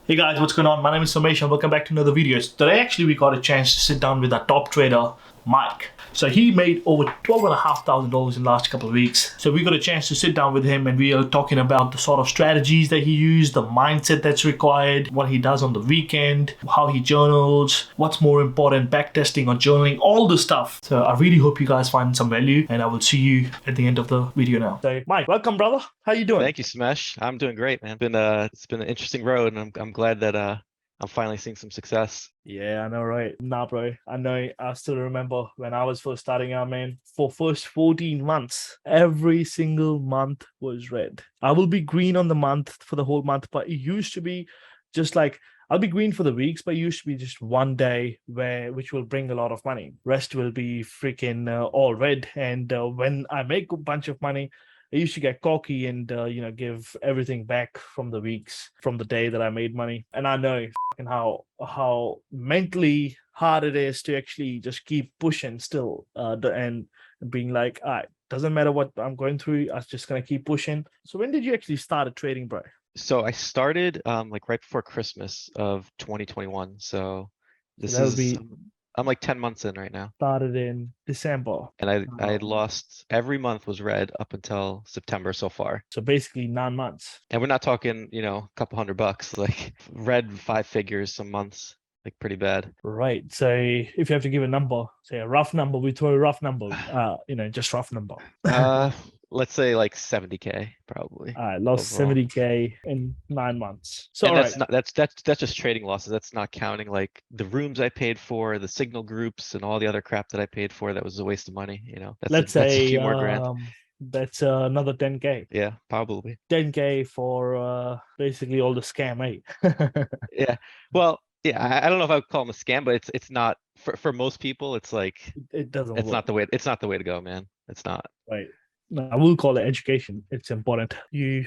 Hey guys, what's going on? My name is Somesh and welcome back to another video. So today actually we got a chance to sit down with our top trader, Mike. So he made over $12,500 in the last couple of weeks. So we got a chance to sit down with him and we are talking about the sort of strategies that he used, the mindset that's required, what he does on the weekend, how he journals, what's more important, backtesting or journaling, all the stuff. So I really hope you guys find some value and I will see you at the end of the video now. So Mike, welcome brother. How you doing? Thank you, Smash. I'm doing great, man. It's been an interesting road, and I'm glad that I'm finally seeing some success. Yeah, I know, right? Nah, bro. I know. I still remember when I was first starting out, man. For first 14 months, every single month was red. I will be green on the month for the whole month, but it used to be just like I'll be green for the weeks, but it used to be just one day which will bring a lot of money. Rest will be freaking all red. And when I make a bunch of money, I used to get cocky and give everything back from the weeks from the day that I made money. And I know fucking how mentally hard it is to actually just keep pushing still and being like, all right, doesn't matter what I'm going through, I'm just gonna keep pushing. So when did you actually start trading, bro? So I started like right before Christmas of 2021. So So this that would is be I'm like 10 months in right now, started in December. and I had Um, lost every month was red up until September so far. so basically 9 months. And we're not talking, a couple $100, like red five figures some months, like pretty bad. Right. So if you have to give a number, say a rough number, we throw a rough number, just rough number. Uh, let's say like 70K probably I lost overall. 70K in 9 months. So And all right, that's just trading losses. That's not counting like the rooms I paid for, the signal groups, and all the other crap that I paid for. That was a waste of money. let's That's a say few more grand. that's another 10K. Yeah, probably. 10K for basically all the scam, eh? Yeah. Well, yeah. I don't know if I would call them a scam, but it's not for most people. It's like It doesn't work, it's not the way to go, man. It's not. right? No, I will call it education. It's important. There's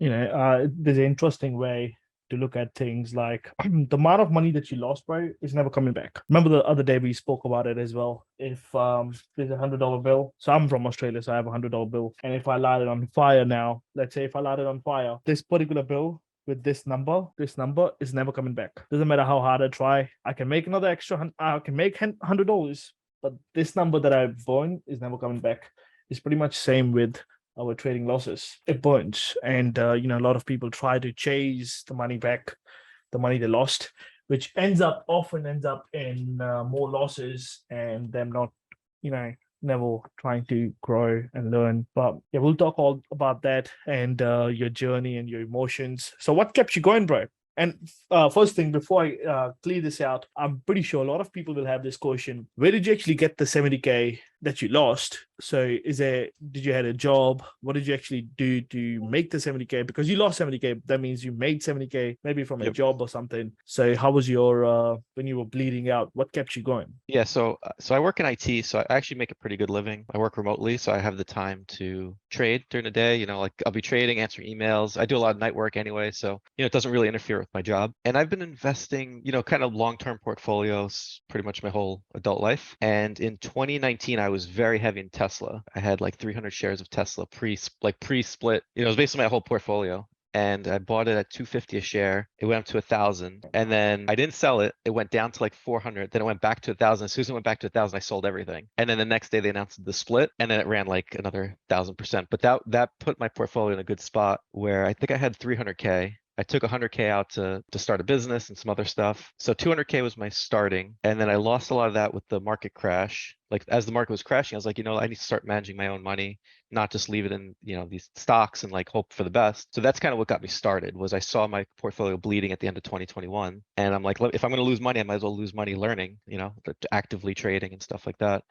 an interesting way to look at things like the amount of money that you lost, bro, is never coming back. Remember the other day we spoke about it as well. If there's $100 bill, so I'm from Australia, so I have $100 bill, and if I light it on fire now, let's say if I light it on fire, this particular bill with this number is never coming back. Doesn't matter how hard I try, I can make another extra. I can make $100, but this number that I've won is never coming back. It's pretty much same with our trading losses. It burns, and a lot of people try to chase the money back, the money they lost, which often ends up in more losses and them not, never trying to grow and learn. But yeah, we'll talk all about that and your journey and your emotions. So what kept you going, bro? And first thing, before I clear this out, I'm pretty sure a lot of people will have this question: where did you actually get the 70K that you lost? So, did you had a job? What did you actually do to make the 70K? Because you lost 70K, that means you made 70K maybe from a Yep. job or something. So, how was your when you were bleeding out? What kept you going? Yeah. So I work in IT, so I actually make a pretty good living. I work remotely, so I have the time to trade during the day. Like I'll be trading, answering emails. I do a lot of night work anyway, so it doesn't really interfere with my job. And I've been investing, kind of long-term portfolios pretty much my whole adult life. And in 2019, I was very heavy in Tesla. I had like 300 shares of Tesla pre-split. It was basically my whole portfolio. And I bought it at 250 a share. It went up to 1,000, and then I didn't sell it. It went down to like 400. Then it went back to 1,000. As soon as it went back to 1,000, I sold everything. And then the next day they announced the split, and then it ran like another 1,000%. But that put my portfolio in a good spot where I think I had 300K. I took 100K out to start a business and some other stuff. So 200K was my starting, and then I lost a lot of that with the market crash. Like as the market was crashing, I was like, I need to start managing my own money, not just leave it in, these stocks and like hope for the best. So that's kind of what got me started. Was I saw my portfolio bleeding at the end of 2021, and I'm like, if I'm going to lose money, I might as well lose money learning, actively trading and stuff like that.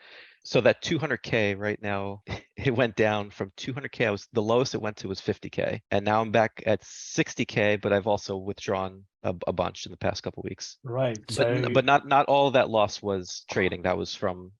So that 200K right now, it went down from 200K. The lowest it went to was 50K, and now I'm back at 60K. But I've also withdrawn a bunch in the past couple of weeks. Right. But So but not all of that loss was trading. That was from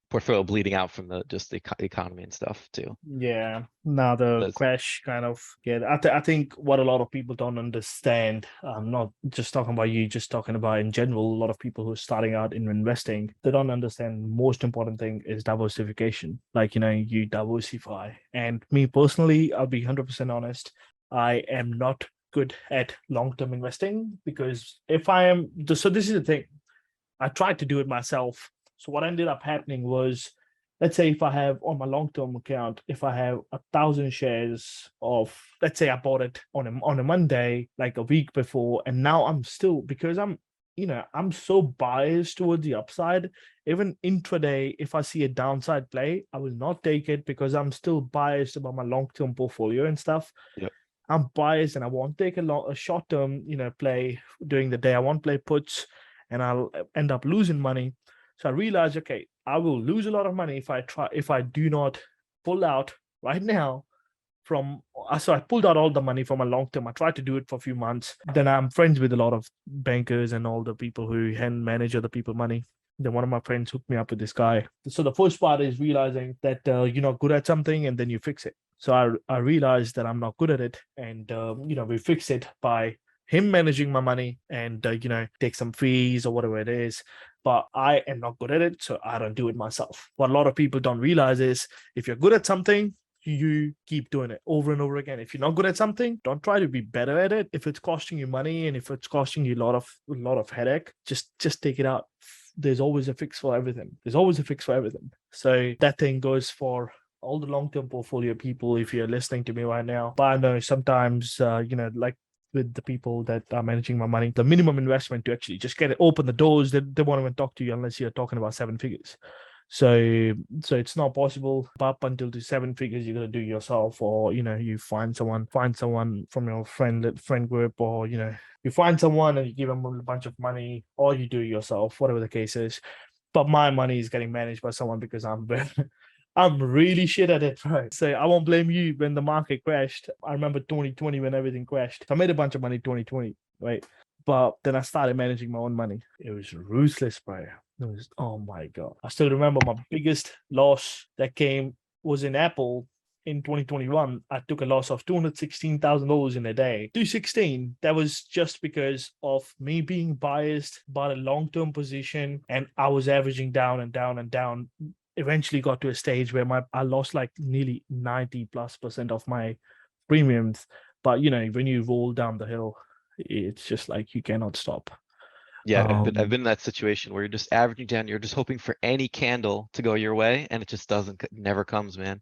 portfolio bleeding out from just the economy and stuff too. yeah, now the That's, crash kind of I think what a lot of people don't understand. I'm not just talking about you, just talking about in general. A lot of people who are starting out in investing, they don't understand. The most important thing is diversification. Like you diversify. And me personally, I'll be 100% honest. I am not good at long-term investing, because if I am, so this is the thing, I tried to do it myself. So what ended up happening was, let's say if I have on my long-term account, if I have 1,000 shares of, let's say I bought it on a Monday, like a week before, and now I'm still, because I'm so biased towards the upside. Even intraday, if I see a downside play, I will not take it because I'm still biased about my long-term portfolio and stuff. Yep. I'm biased and I won't take a short term, play during the day. I won't play puts and I'll end up losing money. So I realized, okay, I will lose a lot of money if I do not pull out right now from. So I pulled out all the money from a long term. I tried to do it for a few months. Then I'm friends with a lot of bankers and all the people who hand manage other people money. Then one of my friends hooked me up with this guy. So the first part is realizing that you're not good at something and then you fix it. So I realized that I'm not good at it, and we fix it by him managing my money and take some fees or whatever it is. But I am not good at it, so I don't do it myself. What a lot of people don't realize is, if you're good at something, you keep doing it over and over again. If you're not good at something, don't try to be better at it. If it's costing you money and if it's costing you a lot of headache, just take it out. There's always a fix for everything. There's always a fix for everything. So that thing goes for all the long-term portfolio people. If you're listening to me right now, but I know sometimes like with the people that are managing my money, the minimum investment to actually just get it, open the doors, they won't even talk to you unless you're talking about seven figures. So it's not possible. Up until the seven figures, you're gonna do yourself, or you find someone from your friend group, or you find someone and you give them a bunch of money, or you do it yourself, whatever the case is. But my money is getting managed by someone because I'm really shit at it, right? So I won't blame you when the market crashed. I remember 2020 when everything crashed. I made a bunch of money 2020, right? But then I started managing my own money. It was ruthless, bro. It was, oh my God. I still remember my biggest loss that came was in Apple in 2021. I took a loss of $216,000 in a day. 216, that was just because of me being biased about a long-term position, and I was averaging down and down and down. Eventually got to a stage where I lost like nearly 90+% of my premiums. But when you roll down the hill, it's just like you cannot stop. Yeah, I've Um, been in that situation where you're just averaging down, you're just hoping for any candle to go your way, and it just never comes, man.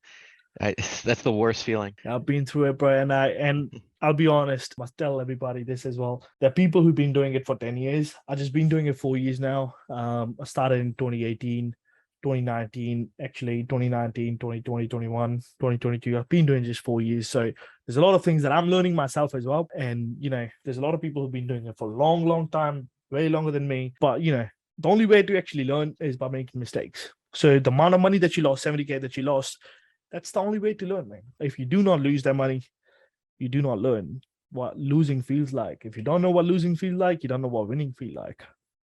That's the worst feeling. I've been through it, bro, and I'll be honest, must tell everybody this as well. There are people who've been doing it for 10 years. I've just been doing it 4 years now. I started in 2018, 2019, actually 2019, 2020, 21, 2022. I've been doing just 4 years. So there's a lot of things that I'm learning myself as well. And there's a lot of people who've been doing it for a long, long time, way longer than me. But the only way to actually learn is by making mistakes. So the amount of money that you lost, 70K that you lost, that's the only way to learn, man. If you do not lose that money, you do not learn what losing feels like. If you don't know what losing feels like, you don't know what winning feel like,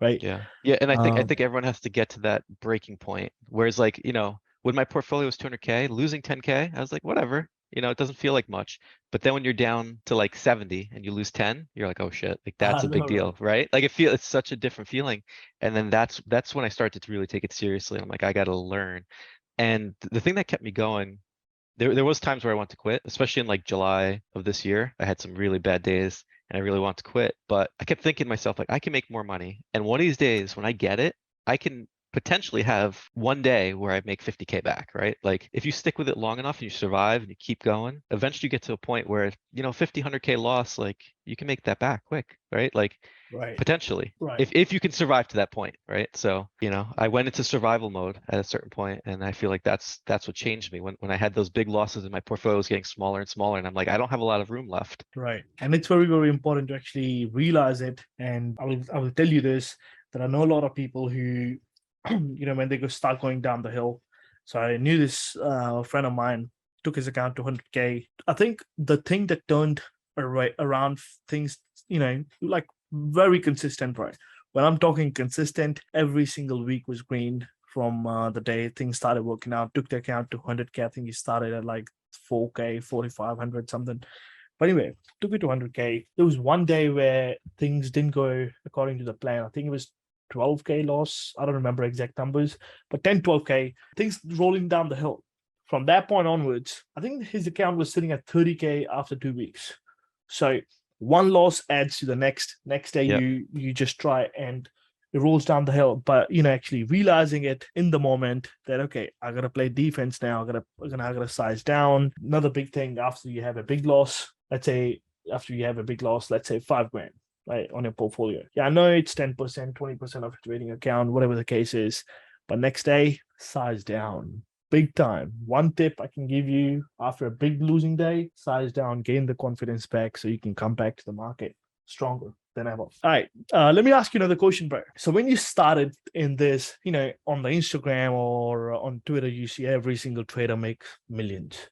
right? Yeah. Yeah, and I Um, think everyone has to get to that breaking point. Whereas like, when my portfolio was 200K, losing 10K, I was like, whatever. It doesn't feel like much. But then when you're down to like 70 and you lose 10, you're like, oh shit, like I that's a big know, right? deal, right? Like it's such a different feeling. And then that's when I started to really take it seriously. I'm like, I gotta learn. And the thing that kept me going, there was times where I want to quit, especially in like July of this year. I had some really bad days and I really want to quit, but I kept thinking to myself, like, I can make more money. And one of these days when I get it, I can potentially have one day where I make 50K back, right? Like if you stick with it long enough and you survive and you keep going, eventually you get to a point where, 50, 100K loss, like you can make that back quick, right? Like Right, potentially, right. if you can survive to that point, right? So, I went into survival mode at a certain point, and I feel like that's what changed me when I had those big losses and my portfolio was getting smaller and smaller, and I'm like, I don't have a lot of room left. Right. And it's very, very important to actually realize it. And I will tell you this, that I know a lot of people who, when they go start going down the hill. So I knew this friend of mine took his account to 100K. I think the thing that turned around things, like very consistent, right? When I'm talking consistent, every single week was green from the day things started working out. Took the account to 100K. I think he started at like 4K, 4,500 something. But anyway, took it to 100K. There was one day where things didn't go according to the plan. I think it was 12K loss. I don't remember exact numbers, but 10, 12K, things rolling down the hill. From that point onwards, I think his account was sitting at 30K after 2 weeks. So one loss adds to the next day. Yep. You just try and it rolls down the hill. But actually realizing it in the moment that okay, I gotta play defense now. I gotta size down. Another big thing after you have a big loss, let's say after you have a big loss, let's say 5 grand, right, on your portfolio. Yeah, I know it's 10%, 20% of your trading account, whatever the case is. But next day, size down. Big time. One tip I can give you after a big losing day, size down, gain the confidence back so you can come back to the market stronger than ever. All right. Let me ask you another question, bro. So when you started in this, on the Instagram or on Twitter, you see every single trader makes millions.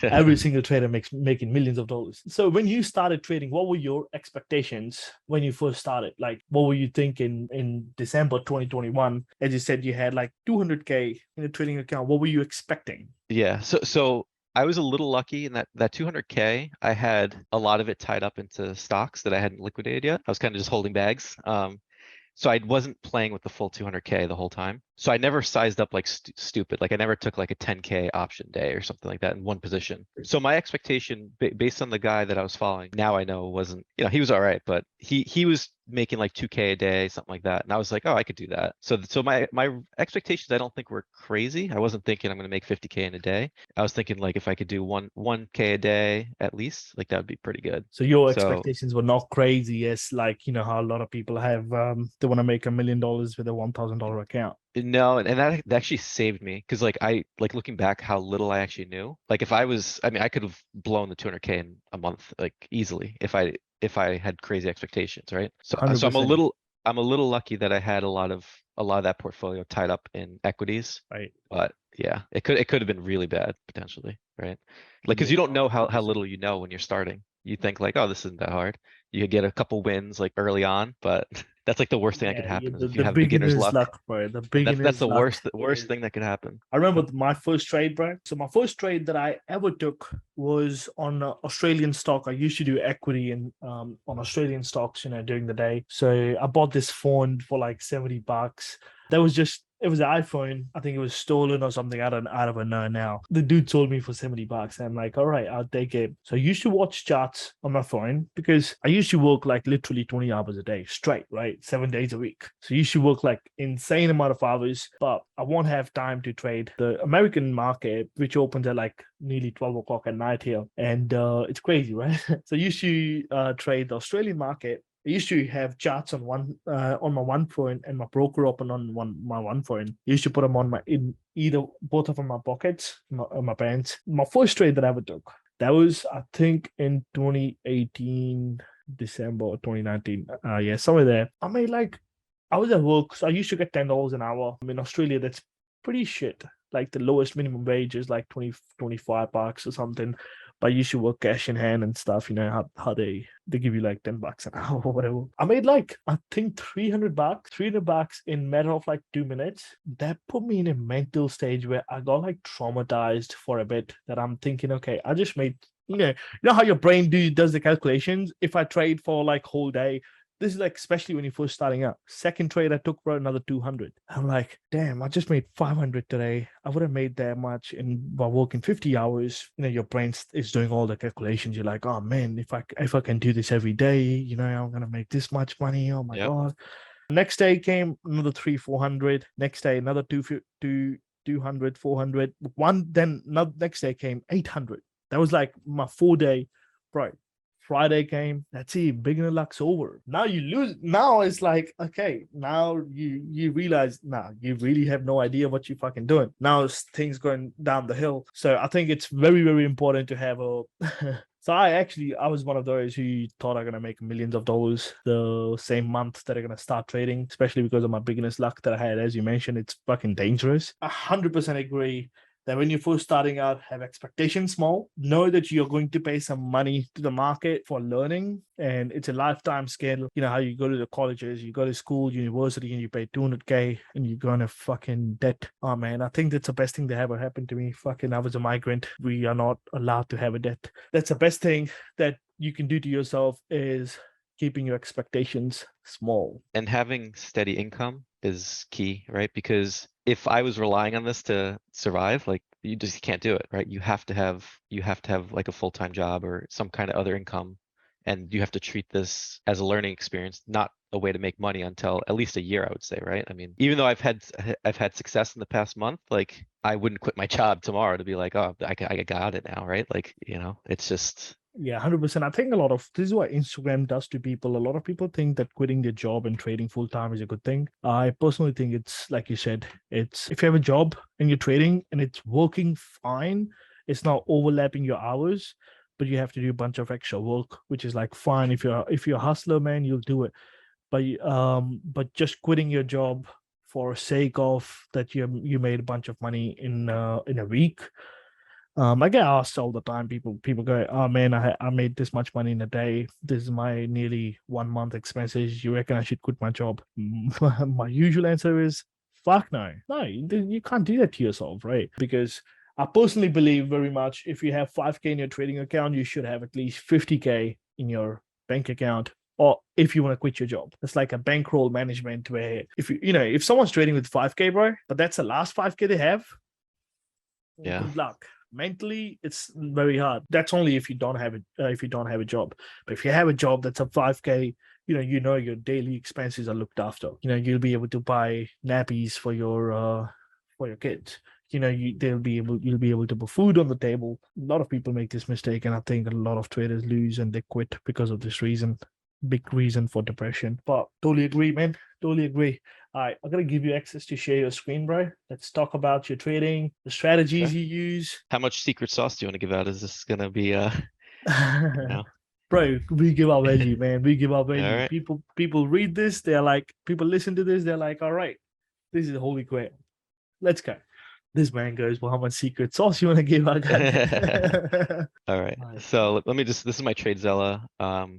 Every single trader making millions of dollars. So when you started trading, what were your expectations when you first started? Like, what were you thinking in December 2021? As you said, you had like 200K in a trading account. What were you expecting? Yeah. So I was a little lucky in that 200K, I had a lot of it tied up into stocks that I hadn't liquidated yet. I was kind of just holding bags. So I wasn't playing with the full 200K the whole time. So I never sized up like stupid. Like I never took like a 10K option day or something like that in one position. So my expectation based on the guy that I was following, now I know wasn't, he was all right, but he was making like 2K a day, something like that. And I was like, oh, I could do that. So my expectations, I don't think were crazy. I wasn't thinking I'm going to make 50K in a day. I was thinking like if I could do 1K a day at least, like that would be pretty good. So your So expectations were not crazy as like, how a lot of people have, they want to make $1 million with a $1,000 account. no, and that actually saved me because like I like looking back how little I actually knew. Like if I mean I could have blown the 200K in a month like easily if I had crazy expectations, right? So 100%. I'm a little lucky that I had a lot of that portfolio tied up in equities. Right. But yeah, it could have been really bad potentially, right? Like because Yeah, you don't know how 100%. little you know when you're starting. You think like, oh, this isn't that hard. You could get a couple wins like early on, but that's like the worst thing that could Yeah, happen is if you the have beginner's beginner's luck. luck, bro. The And that's beginner's the luck. worst thing that could happen. I remember my first trade, bro. So my first trade that I ever took was on Australian stock. I used to do equity in on Australian stocks, during the day. So I bought this phone for like $70. That was just it was an iPhone. I think it was stolen or something. I don't even know now. The dude sold me for $70. I'm like, all right, I'll take it. So I used to watch charts on my phone because I used to work like literally 20 hours a day straight, right? 7 days a week. So you should work like insane amount of hours, but I won't have time to trade the American market, which opens at like nearly 12 o'clock at night here. And it's crazy, right? So you should trade the Australian market. I used to have charts on my one phone and my broker open on my one phone. I used to put them on my in either both of them in my pockets, my pants. My first trade that I ever took, that was I think in 2018 December or 2019. Yeah, somewhere there. I made like I was at work, so I used to get $10 an hour. In Australia, that's pretty shit. Like the lowest minimum wage is like 25 bucks or something. But you should work cash in hand and stuff, how they give you like $10 an hour or whatever. I made like I think $300 in matter of like 2 minutes. That put me in a mental stage where I got like traumatized for a bit that I'm thinking, okay, I just made how your brain does the calculations. If I trade for like whole day, this is like especially when you're first starting out. Second trade I took for another 200. I'm like, damn, I just made 500 today. I would have made that much by working 50 hours. Your brain is doing all the calculations. You're like, oh man, if I can do this every day, I'm gonna make this much money. Oh my Yep. god. Next day came another 300, 400. Next day another 200, 400. Next day came 800. That was like my 4 day, right? Friday came. That's it. Beginner luck's over. Now you lose. Now it's like, okay, now you realize now you really have no idea what you're fucking doing. Now things going down the hill. So I think it's very, very important to have a So I was one of those who thought I'm gonna make millions of dollars the same month that I'm gonna start trading, especially because of my beginner's luck that I had. As you mentioned, it's fucking dangerous. 100% agree that when you're first starting out, have expectations small. Know that you're going to pay some money to the market for learning, and it's a lifetime scale. You know how you go to the colleges, you go to school, university, and you pay 200K, and you're gonna fucking debt. Oh man, I think that's the best thing that ever happened to me. Fucking, I was a migrant. We are not allowed to have a debt. That's the best thing that you can do to yourself is keeping your expectations small. And having steady income is key, right? Because if I was relying on this to survive, like you just can't do it, right? You have to have like a full-time job or some kind of other income and you have to treat this as a learning experience, not a way to make money until at least a year, I would say, right? I mean, even though I've had success in the past month, like I wouldn't quit my job tomorrow to be like, oh, I got it now, right? Like, it's just Yeah, 100%. I think a lot of this is what Instagram does to people. A lot of people think that quitting their job and trading full time is a good thing. I personally think it's like you said, it's if you have a job and you're trading and it's working fine, it's not overlapping your hours, but you have to do a bunch of extra work, which is like fine if you're a hustler, man, you'll do it. But just quitting your job for sake of that you made a bunch of money in a week. I get asked all the time. People go, "Oh man, I made this much money in a day. This is my nearly 1 month expenses. You reckon I should quit my job?" My usual answer is, "Fuck no, no. You can't do that to yourself, right?" Because I personally believe very much if you have 5K in your trading account, you should have at least 50K in your bank account. Or if you want to quit your job, it's like a bankroll management where if someone's trading with 5K, bro, but that's the last 5K they have, yeah. good luck. Mentally, it's very hard. That's only if you don't have a job. But if you have a job that's a 5K, your daily expenses are looked after. You'll be able to buy nappies for your kids. You'll be able to put food on the table. A lot of people make this mistake, and I think a lot of traders lose and they quit because of this reason. Big reason for depression. But totally agree, man. Totally agree. All right, I'm gonna give you access to share your screen, bro. Let's talk about your trading, the strategies Okay. you use. How much secret sauce do you want to give out? Is this gonna be you know? Bro, we give our value, man. We give our All value. right. People read this, people listen to this, they're like, all right, this is the holy grail. Let's go. This man goes, well, how much secret sauce you want to give? I got it. All right. Nice. So let me this is my TradeZella.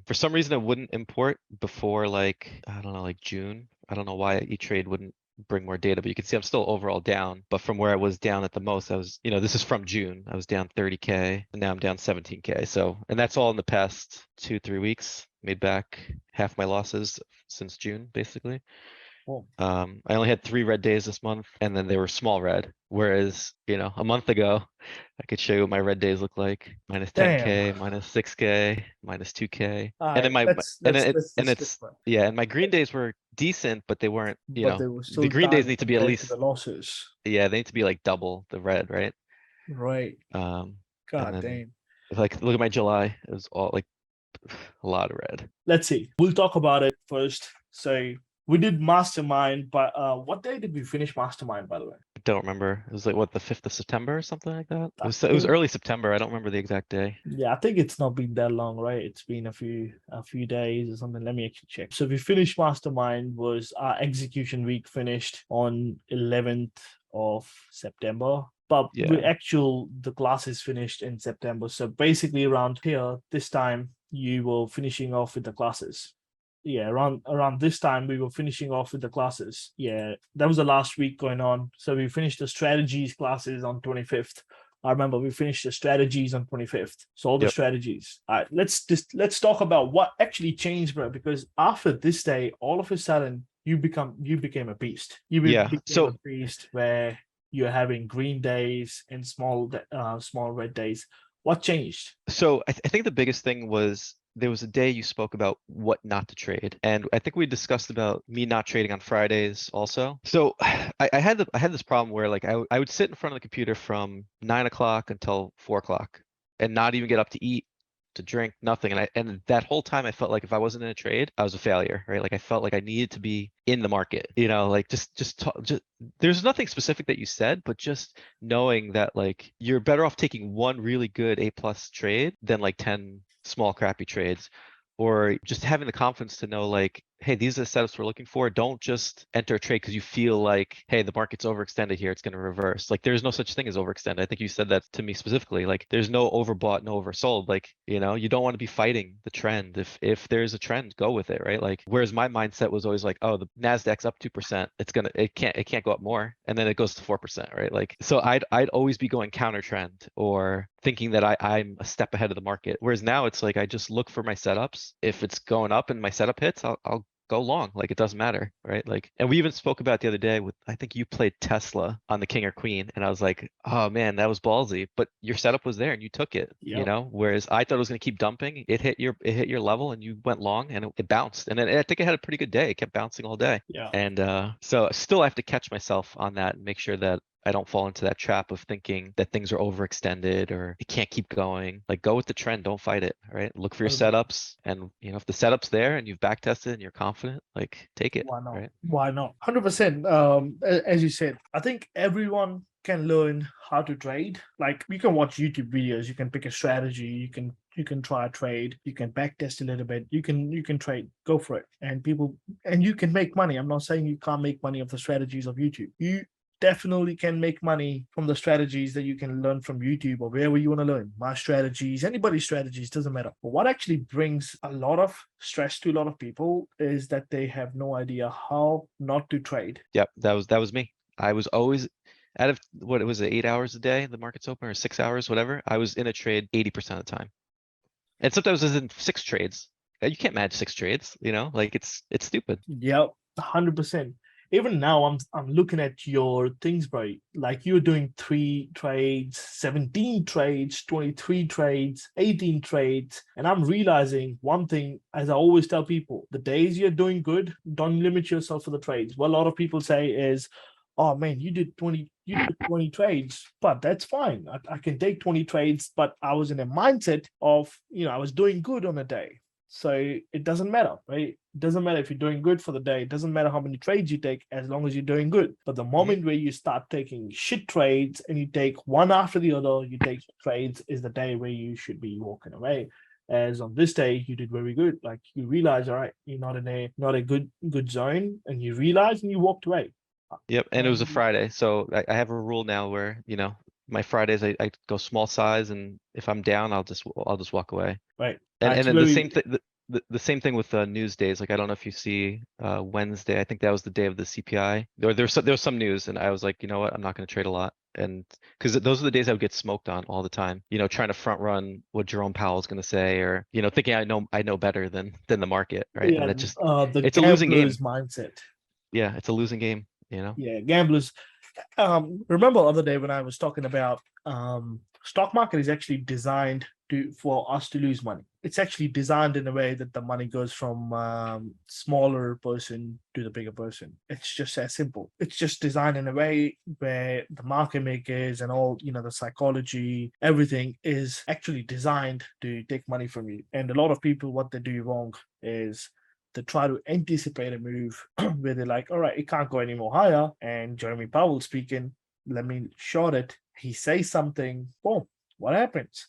For some reason it wouldn't import before like, I don't know, like June. I don't know why E-Trade wouldn't bring more data, but you can see I'm still overall down. But from where I was down at the most, I was, this is from June. I was down 30K and now I'm down 17K. So, and that's all in the past 2-3 weeks. Made back half my losses since June, basically. Cool. I only had 3 red days this month, and then they were small red. Whereas, a month ago, I could show you what my red days look like: minus Damn. 10K, minus 6K, minus 2K. All And then right, let's skip that. yeah, and my green days were decent, but they weren't, But they were the still green days tiny need to be at compared to least, the losses. yeah, they need to be like double the red, right? Right. And God then damn. if like look at my July, it was all like a lot of red. Let's see. We'll talk about it first. So we did mastermind, but what day did we finish mastermind, by the way? I don't remember. It was like what, the 5th of September or something like that. I It was think early September. I don't remember the exact day. Yeah, I think it's not been that long, right? It's been a few days or something. Let me actually check. So we finished mastermind was our execution week finished on 11th of September. But Yeah. the classes finished in September. So basically around here, this time you were finishing off with the classes. Yeah, around this time we were finishing off with the classes. Yeah, that was the last week going on. So we finished the strategies classes on 25th. I remember we finished the strategies on 25th. So all the Yep. strategies. All right, let's talk about what actually changed, bro. Because after this day, all of a sudden you became a beast. Yeah. Became a So beast where you're having green days and small red days. What changed? I think the biggest thing was there was a day you spoke about what not to trade, and I think we discussed about me not trading on Fridays also. So I had this problem where like I would sit in front of the computer from 9 o'clock until 4 o'clock and not even get up to eat, to drink, nothing. And that whole time I felt like if I wasn't in a trade, I was a failure, right? Like I felt like I needed to be in the market, like just there's nothing specific that you said, but just knowing that like you're better off taking one really good A+ trade than like 10 small crappy trades, or just having the confidence to know like, hey, these are the setups we're looking for. Don't just enter a trade because you feel like, hey, the market's overextended here, it's going to reverse. Like there's no such thing as overextended. I think you said that to me specifically. Like there's no overbought, no oversold. Like, you don't want to be fighting the trend. If there's a trend, go with it, right? Like whereas my mindset was always like, oh, the Nasdaq's up 2%, it can't go up more, and then it goes to 4%, right? Like so I'd always be going counter trend or thinking that I'm a step ahead of the market. Whereas now it's like I just look for my setups. If it's going up and my setup hits, I'll go long. Like it doesn't matter, right? Like, and we even spoke about the other day with, I think you played Tesla on the king or queen, and I was like, oh man, that was ballsy. But your setup was there and you took it, you Yeah. know. Whereas I thought it was going to keep dumping. It hit your level, and you went long, and it bounced. And then I think it had a pretty good day. It kept bouncing all day. Yeah. And so still I have to catch myself on that and make sure that I don't fall into that trap of thinking that things are overextended or it can't keep going. Like go with the trend, don't fight it, right? Look for your 100%. setups, and if the setup's there and you've back tested and you're confident, like take it, Why not? right? Why not? 100%. As you said, I think everyone can learn how to trade. Like you can watch YouTube videos, you can pick a strategy, you can try a trade, you can back test a little bit, you can trade, go for it. And you can make money. I'm not saying you can't make money off the strategies of YouTube. You definitely can make money from the strategies that you can learn from YouTube or wherever you want to learn. My strategies, anybody's strategies, doesn't matter. But what actually brings a lot of stress to a lot of people is that they have no idea how not to trade. Yep, that was me. I was always out of what it was, 8 hours a day, the market's open, or 6 hours, whatever. I was in a trade 80% of the time. And sometimes I was in 6 trades. You can't manage 6 trades, like it's stupid. Yep, 100%. Even now, I'm looking at your things, bro. Like you're doing 3 trades, 17 trades, 23 trades, 18 trades. And I'm realizing one thing, as I always tell people, the days you're doing good, don't limit yourself for the trades. What a lot of people say is, oh man, you did 20 trades, but that's fine. I can take 20 trades, but I was in a mindset of, I was doing good on a day. So it doesn't matter, right? It doesn't matter if you're doing good for the day. It doesn't matter how many trades you take as long as you're doing good. But the moment where you start taking shit trades and you take one after the other, you take trades is the day where you should be walking away. As on this day, you did very good. Like you realize, all right, you're not a good zone, and you realize and you walked away. Yep, and it was a Friday, so I have a rule now where, my Fridays I go small size, and if I'm down, I'll just walk away. Right. And then the Actually, same thing, the same thing with news days. Like I don't know if you see Wednesday. I think that was the day of the CPI. There was some news, and I was like, you know what, I'm not going to trade a lot, and because those are the days I would get smoked on all the time. Trying to front run what Jerome Powell is going to say, or thinking I know better than the market, right? yeah, And the it's a losing game. gambler's mindset. Yeah, it's a losing game. Yeah, gamblers. Remember the other day when I was talking about stock market is actually designed for us to lose money. It's actually designed in a way that the money goes from smaller person to the bigger person. It's just as simple. It's just designed in a way where the market makers and all, the psychology, everything is actually designed to take money from you. And a lot of people, what they do wrong is to try to anticipate a move where they're like, all right, it can't go any more higher. And Jeremy Powell speaking, let me short it. He says something, boom, what happens?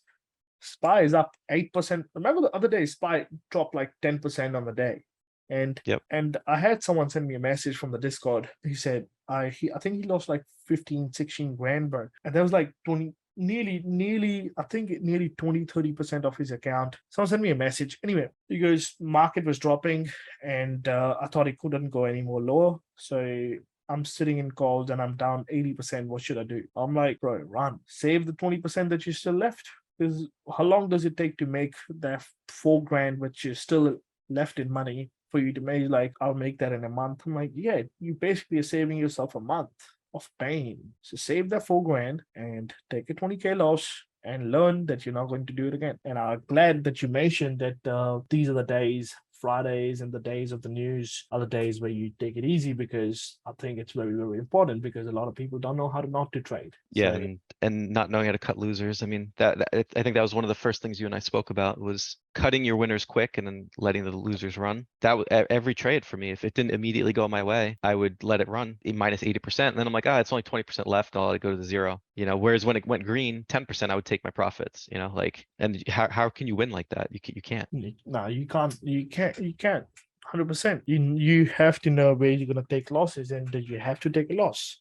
SPY is up 8%. Remember the other day, SPY dropped like 10% on the day. And Yep. and I had someone send me a message from the Discord. He said, I think he lost like 15, 16 grand, bro. And there was like 20, nearly, I think nearly 20, 30% of his account. Someone sent me a message. Anyway, he goes, market was dropping and I thought it couldn't go any more lower. So I'm sitting in calls and I'm down 80%. What should I do? I'm like, bro, run. Save the 20% that you still left. Because how long does it take to make that 4 grand, which is still left in money, for you to make? Like, I'll make that in a month. I'm like, yeah, you basically are saving yourself a month of pain. So save that 4 grand and take a 20K loss and learn that you're not going to do it again. And I'm glad that you mentioned that these are the days, Fridays and the days of the news are the days where you take it easy, because I think it's very, very important, because a lot of people don't know how to not to trade. Yeah, So, and not knowing how to cut losers. I mean, I think that was one of the first things you and I spoke about, was cutting your winners quick and then letting the losers run. That was every trade for me. If it didn't immediately go my way, I would let it run minus 80%. And then I'm like, it's only 20% left. I'll let it go to the zero. Whereas when it went green, 10%, I would take my profits. And how can you win like that? You can't. no, you can't. You can't. 100%. You have to know where you're going to take losses, and that you have to take a loss.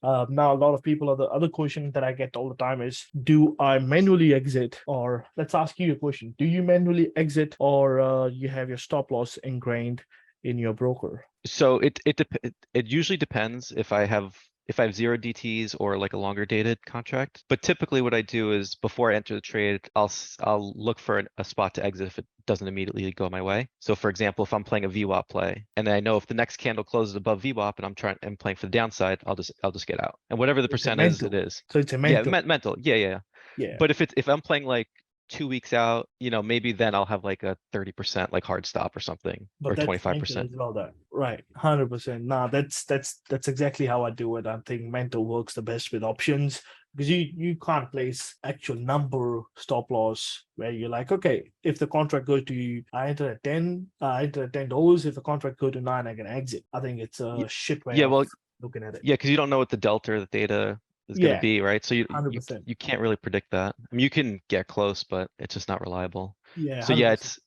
Now, a lot of people, the other question that I get all the time is, do I manually exit? Or let's ask you a question. Do you manually exit, or you have your stop loss ingrained in your broker? So it usually depends if I have if I have zero DTs or like a longer dated contract. But typically what I do is before I enter the trade, I'll look for a spot to exit if it doesn't immediately go my way. So for example, if I'm playing a VWAP play and I know if the next candle closes above VWAP and I'm playing for the downside, I'll just get out. And whatever the It's a percent is, it mental. is. So it's a Yeah, mental. mental. Yeah. Yeah. But if I'm playing like 2 weeks out, maybe then I'll have like a 30% like hard stop or something, But or that's mental 25%. as well, though. Right. 100%. Nah, that's exactly how I do it. I think mental works the best with options because you can't place actual number stop loss where you're like, okay, if the contract goes to I enter at 10, I enter at $10. If the contract go to 9, I can exit. I think it's Y- a shit way Yeah, of well, looking at it. yeah, because you don't know what the delta or the theta is going to Yeah, be, right? So you, you 100%. you can't really predict that. I mean, you can get close, but it's just not reliable. Yeah, So yeah, 100%.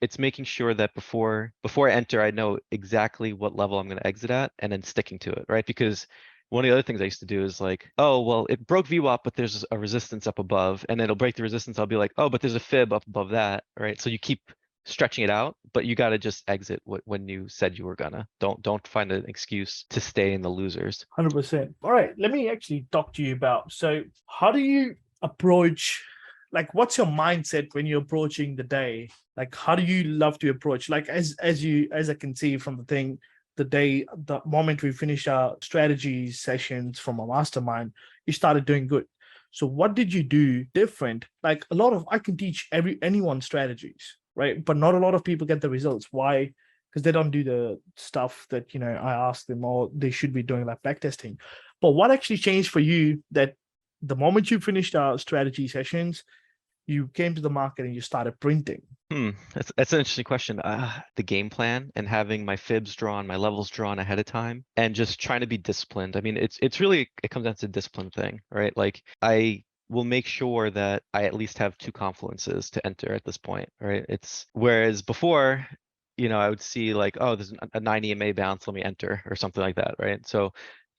it's making sure that before I enter, I know exactly what level I'm going to exit at, and then sticking to it, right? Because one of the other things I used to do is like, oh well, it broke VWAP, but there's a resistance up above, and then it'll break the resistance. I'll be like, oh, but there's a fib up above that, right? So you keep stretching it out, but you got to just exit when you said you were gonna. Don't find an excuse to stay in the losers. 100%. All right, let me actually talk to you about. So, how do you approach? Like, what's your mindset when you're approaching the day? Like, how do you love to approach? Like, as I can see from the thing, the moment we finished our strategy sessions from a mastermind, you started doing good. So, what did you do different? Like, I can teach anyone strategies, right? But not a lot of people get the results. Why? Because they don't do the stuff that I ask them, or they should be doing, like backtesting. But what actually changed for you that the moment you finished our strategy sessions, you came to the market and you started printing? That's an interesting question. The game plan and having my fibs drawn, my levels drawn ahead of time, and just trying to be disciplined. I mean, it's really, it comes down to discipline thing, right? Like I will make sure that I at least have two confluences to enter at this point, right? It's whereas before, I would see like, oh, there's a 9 EMA bounce, let me enter or something like that, right? So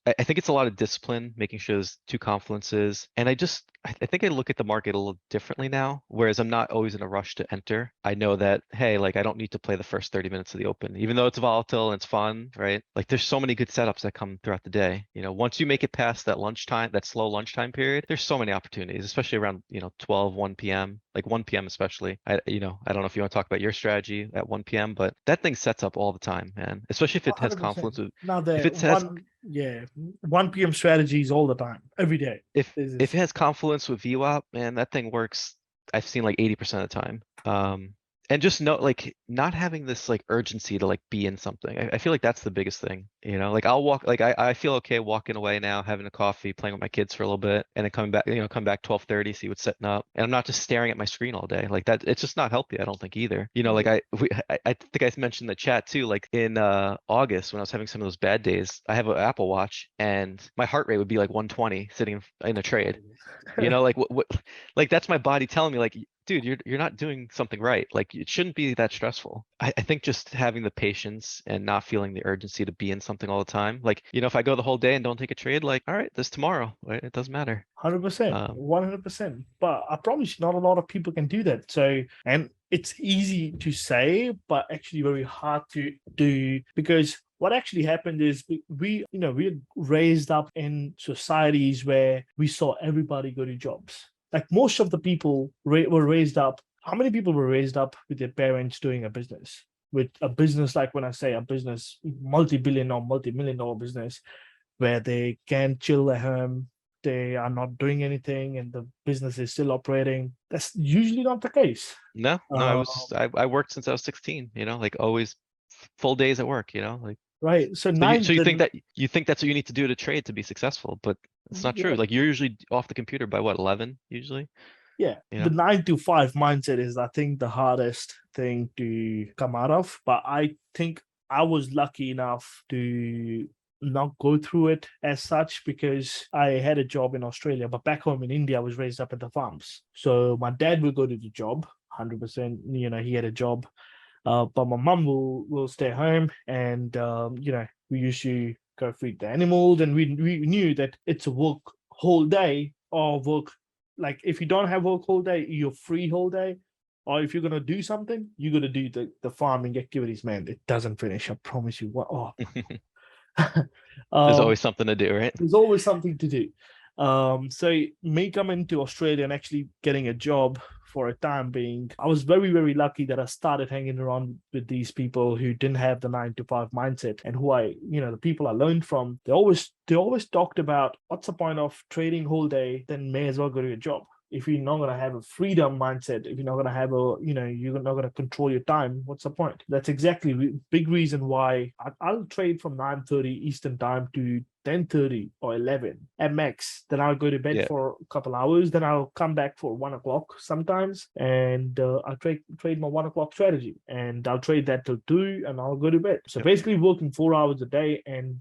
I think it's a lot of discipline, making sure there's two confluences. And I think I look at the market a little differently now, whereas I'm not always in a rush to enter. I know that, hey, like I don't need to play the first 30 minutes of the open, even though it's volatile and it's fun, right? Like there's so many good setups that come throughout the day. Once you make it past that lunchtime, that slow lunchtime period, there's so many opportunities, especially around, 12, 1 p.m., like 1 p.m. especially. I don't know if you want to talk about your strategy at 1 p.m., but that thing sets up all the time, man, especially if it has 100%. confluence with, Now if the it has one, yeah, 1 p.m. strategies all the time, every day. if it has confluence with VWAP, man, that thing works. I've seen like 80% of the time. And just like not having this like urgency to like be in something. I feel like that's the biggest thing. Like I'll walk, like I feel okay walking away now, having a coffee, playing with my kids for a little bit, and then come back 12:30, see what's setting up. And I'm not just staring at my screen all day. Like that, it's just not healthy, I don't think either. Like I think I mentioned in the chat too, like in August when I was having some of those bad days, I have an Apple Watch and my heart rate would be like 120 sitting in a trade. Like what like that's my body telling me like, dude, you're not doing something right. Like it shouldn't be that stressful. I think just having the patience and not feeling the urgency to be in something all the time. Like, if I go the whole day and don't take a trade, like, all right, there's tomorrow, right? It doesn't matter. 100%, Um, 100%. But I promise you, not a lot of people can do that. So, and it's easy to say, but actually very hard to do, because what actually happened is we're raised up in societies where we saw everybody go to jobs. Like most of the people were raised up. How many people were raised up with their parents doing a business? With a business, like when I say a business, multi-billion or multi-million dollar business, where they can chill at home, they are not doing anything, and the business is still operating. That's usually not the case. no, Uh, I worked since I was 16, like always full days at work, like, right. So so you, nine, so you think that's what you need to do to trade to be successful, but it's not true. yeah, Like you're usually off the computer by what, 11 usually, yeah, you the know? 9 to 5 mindset is, I think, the hardest thing to come out of. But I think I was lucky enough to not go through it as such, because I had a job in Australia, but back home in India, I was raised up at the farms. So my dad will go to the job 100%. He had a job, but my mum will stay home, and we used to go feed the animals, and we knew that it's a work whole day, or work, like if you don't have work whole day, you're free whole day. Or if you're gonna do something, you're gonna do the farming activities, man. It doesn't finish, I promise you. What? Oh, There's um, always something to do, right? there's always something to do. So me coming to Australia and actually getting a job for a time being, I was very, very lucky that I started hanging around with these people who didn't have the 9 to 5 mindset and who the people I learned from, they always talked about what's the point of trading whole day, then may as well go to your job. If you're not going to have a freedom mindset, if you're not going to have you're not going to control your time, what's the point? That's exactly big reason why I'll trade from 9:30 Eastern time to 10:30 or 11 at max. Then I'll go to bed Yeah. for a couple hours. Then I'll come back for 1 o'clock sometimes, and I'll trade my 1 o'clock strategy, and I'll trade that till 2, and I'll go to bed. So Yep. basically, working 4 hours a day and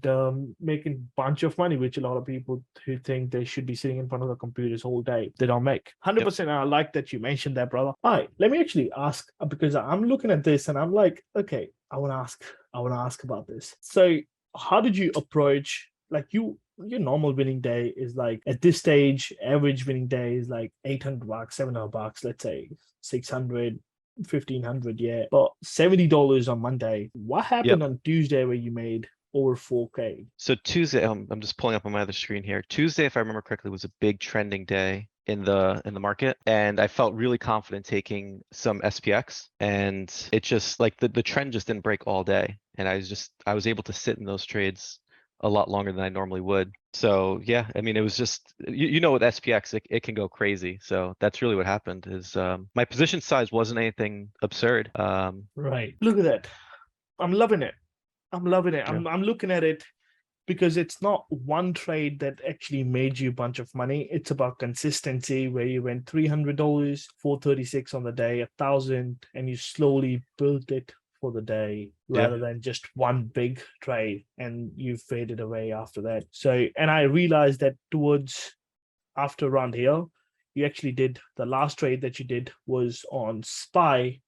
making a bunch of money, which a lot of people who think they should be sitting in front of the computers whole day, they don't make. Yep. 100%. I like that you mentioned that, brother. All right, let me actually ask because I'm looking at this and I'm like, okay, I want to ask about this. So, how did you approach like your normal winning day is like at this stage, average winning day is like $800, $700, let's say 600, 1,500, yeah. But $70 on Monday. What Yep. happened on Tuesday where you made over 4K? So Tuesday, I'm just pulling up on my other screen here. Tuesday, if I remember correctly, was a big trending day in the market, and I felt really confident taking some SPX, and it just like the trend just didn't break all day, and I was able to sit in those trades a lot longer than I normally would. So yeah, I mean, it was just you know with SPX it can go crazy. So that's really what happened is my position size wasn't anything absurd. Right. Look at that. I'm loving it. I'm loving it. Yeah. I'm looking at it because it's not one trade that actually made you a bunch of money. It's about consistency where you went $300, 436 on the day, 1,000, and you slowly built it for the day Yeah. rather than just one big trade and you faded away after that. So, and I realized that towards after around here, you actually did the last trade that you did was on SPY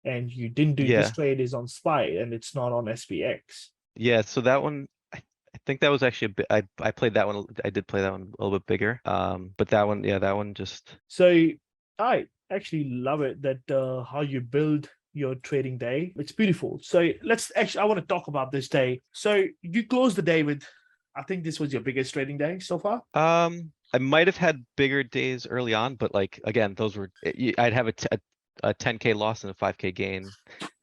and you didn't do this Yeah. trade is on SPY and it's not on SPX. Yeah, so that one, I think that was actually a bit, I played that one, I did play that one a little bit bigger. But that one, yeah, that one just, So I actually love it that how you build your trading day. It's beautiful. So let's actually I want to talk about this day. So you close the day with I think this was your biggest trading day so far. I might have had bigger days early on, but like, again, those were, I'd have a 10K loss and a 5K gain,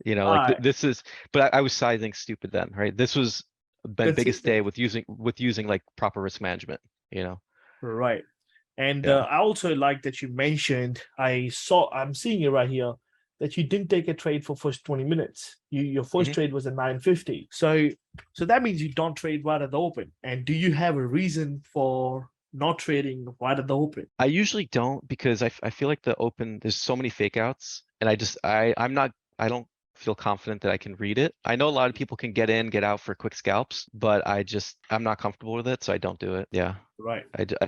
All like right, this is, but I was sizing stupid then, right? This was my biggest day consistent. with using like proper risk management, you know? Right. And Yeah. I also like that you mentioned I'm seeing it right here that you didn't take a trade for first 20 minutes. Your first Mhm. trade was at 9:50. So that means you don't trade right at the open. And do you have a reason for not trading right at the open? I usually don't because I feel like the open, there's so many fake outs and I'm not, I don't feel confident that I can read it. I know a lot of people can get in, get out for quick scalps, but I'm not comfortable with it, so I don't do it. Yeah. Right.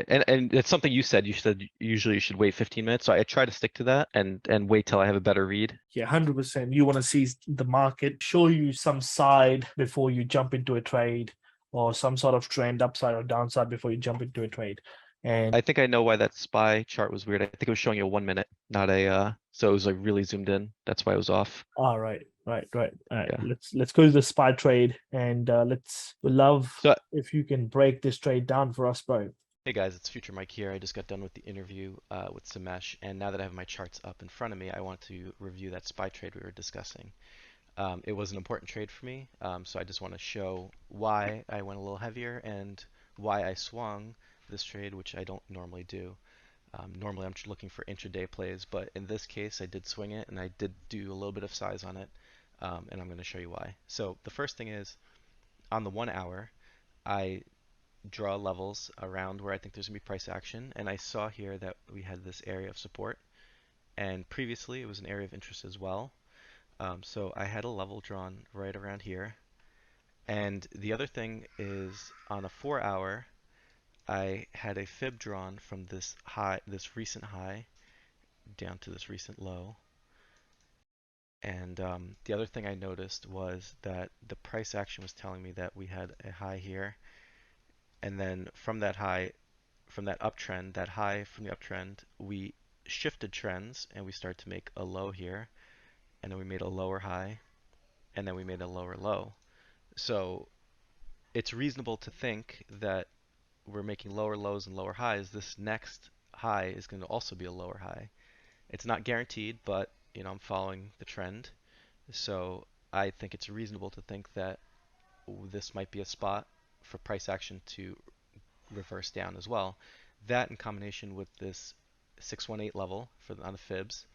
And it's something you said usually you should wait 15 minutes. So I try to stick to that and wait till I have a better read. Yeah, 100%. You want to see the market show you some side before you jump into a trade or some sort of trend upside or downside before you jump into a trade. And I think I know why that SPY chart was weird. I think it was showing you a 1 minute, not so it was like really zoomed in. That's why it was off. all right, right. All right. Yeah. Let's go to the SPY trade and we love So if you can break this trade down for us, bro. hey guys, it's Future Mike here. I just got done with the interview with Samesh, and now that I have my charts up in front of me, I want to review that SPY trade we were discussing. It was an important trade for me, so I just want to show why I went a little heavier and why I swung this trade, which I don't normally do. Normally I'm just looking for intraday plays, but in this case I did swing it and I did do a little bit of size on it, and I'm going to show you why. So the first thing is on the 1 hour, I draw levels around where I think there's going to be price action, and I saw here that we had this area of support, and previously it was an area of interest as well. So I had a level drawn right around here. And the other thing is on a 4 hour, I had a fib drawn from this high, this recent high down to this recent low. And the other thing I noticed was that the price action was telling me that we had a high here. And then from that high, from that uptrend, that high from the uptrend, we shifted trends and we started to make a low here. And then we made a lower high. And then we made a lower low. So it's reasonable to think that we're making lower lows and lower highs. This next high is going to also be a lower high. It's not guaranteed, but I'm following the trend. So I think it's reasonable to think that this might be a spot for price action to reverse down as well. That in combination with this 618 level on the fibs,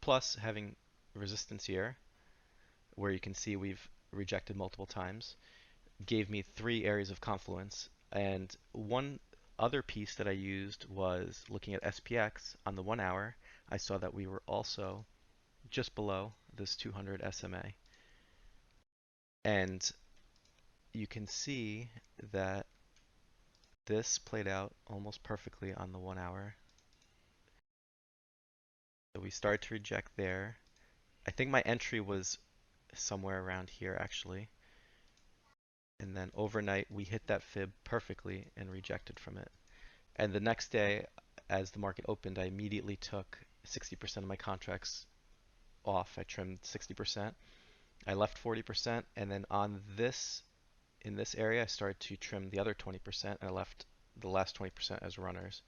plus having resistance here, where you can see we've rejected multiple times, gave me 3 areas of confluence. And one other piece that I used was looking at SPX on the 1 hour. I saw that we were also just below this 200 SMA. And you can see that this played out almost perfectly on the 1 hour. So we started to reject there. I think my entry was somewhere around here actually. And then overnight we hit that fib perfectly and rejected from it. And the next day, as the market opened, I immediately took 60% of my contracts off. I trimmed 60%. I left 40%, and then in this area, I started to trim the other 20%, and I left the last 20% as runners.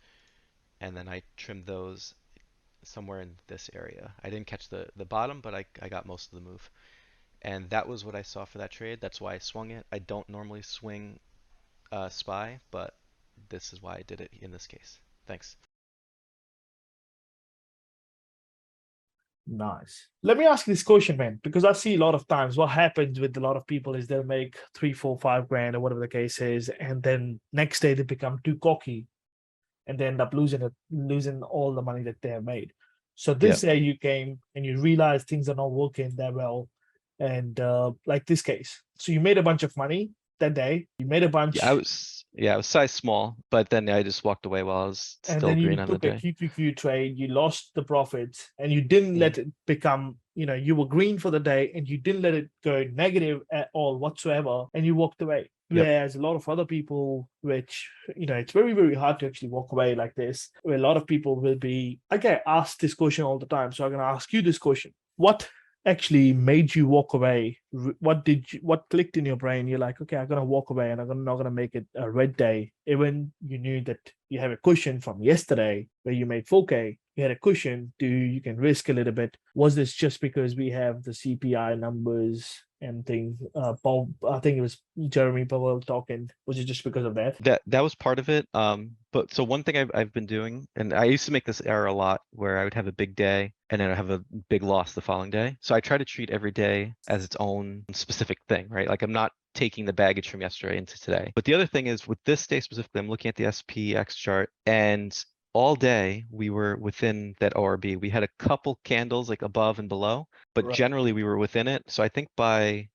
And then I trimmed those somewhere in this area. I didn't catch the bottom, but I got most of the move. And that was what I saw for that trade. That's why I swung it. I don't normally swing SPY, but this is why I did it in this case. Thanks. Nice. Let me ask you this question, man, because I see a lot of times what happens with a lot of people is they'll make 3, 4, 5 grand or whatever the case is, and then next day they become too cocky and they end up losing all the money that they have made. So this day you came and you realized things are not working that well, and like this case, so you made a bunch of money that day. You made a bunch, I was size small, but then I just walked away while I was and still then you green on the took a day. QQQ trade. You lost the profits, and you didn't let it become. You were green for the day, and you didn't let it go negative at all whatsoever, and you walked away. Yep. Whereas a lot of other people, which, it's very, very hard to actually walk away like this, where a lot of people will be, I get asked this question all the time. So I'm going to ask you this question. What actually made you walk away? What clicked in your brain? You're like, okay, I'm going to walk away and I'm not going to make it a red day. Even you knew that you have a cushion from yesterday where you made 4K, you had a cushion, you can risk a little bit. Was this just because we have the CPI numbers and things? Paul, I think it was Jeremy Powell talking. Was it just because of that? That was part of it. But so one thing I've been doing, and I used to make this error a lot, where I would have a big day and then I have a big loss the following day. So I try to treat every day as its own specific thing, right? Like I'm not taking the baggage from yesterday into today. But the other thing is with this day specifically, I'm looking at the SPX chart, and all day we were within that ORB. We had a couple candles like above and below, but Right. generally we were within it. So I think by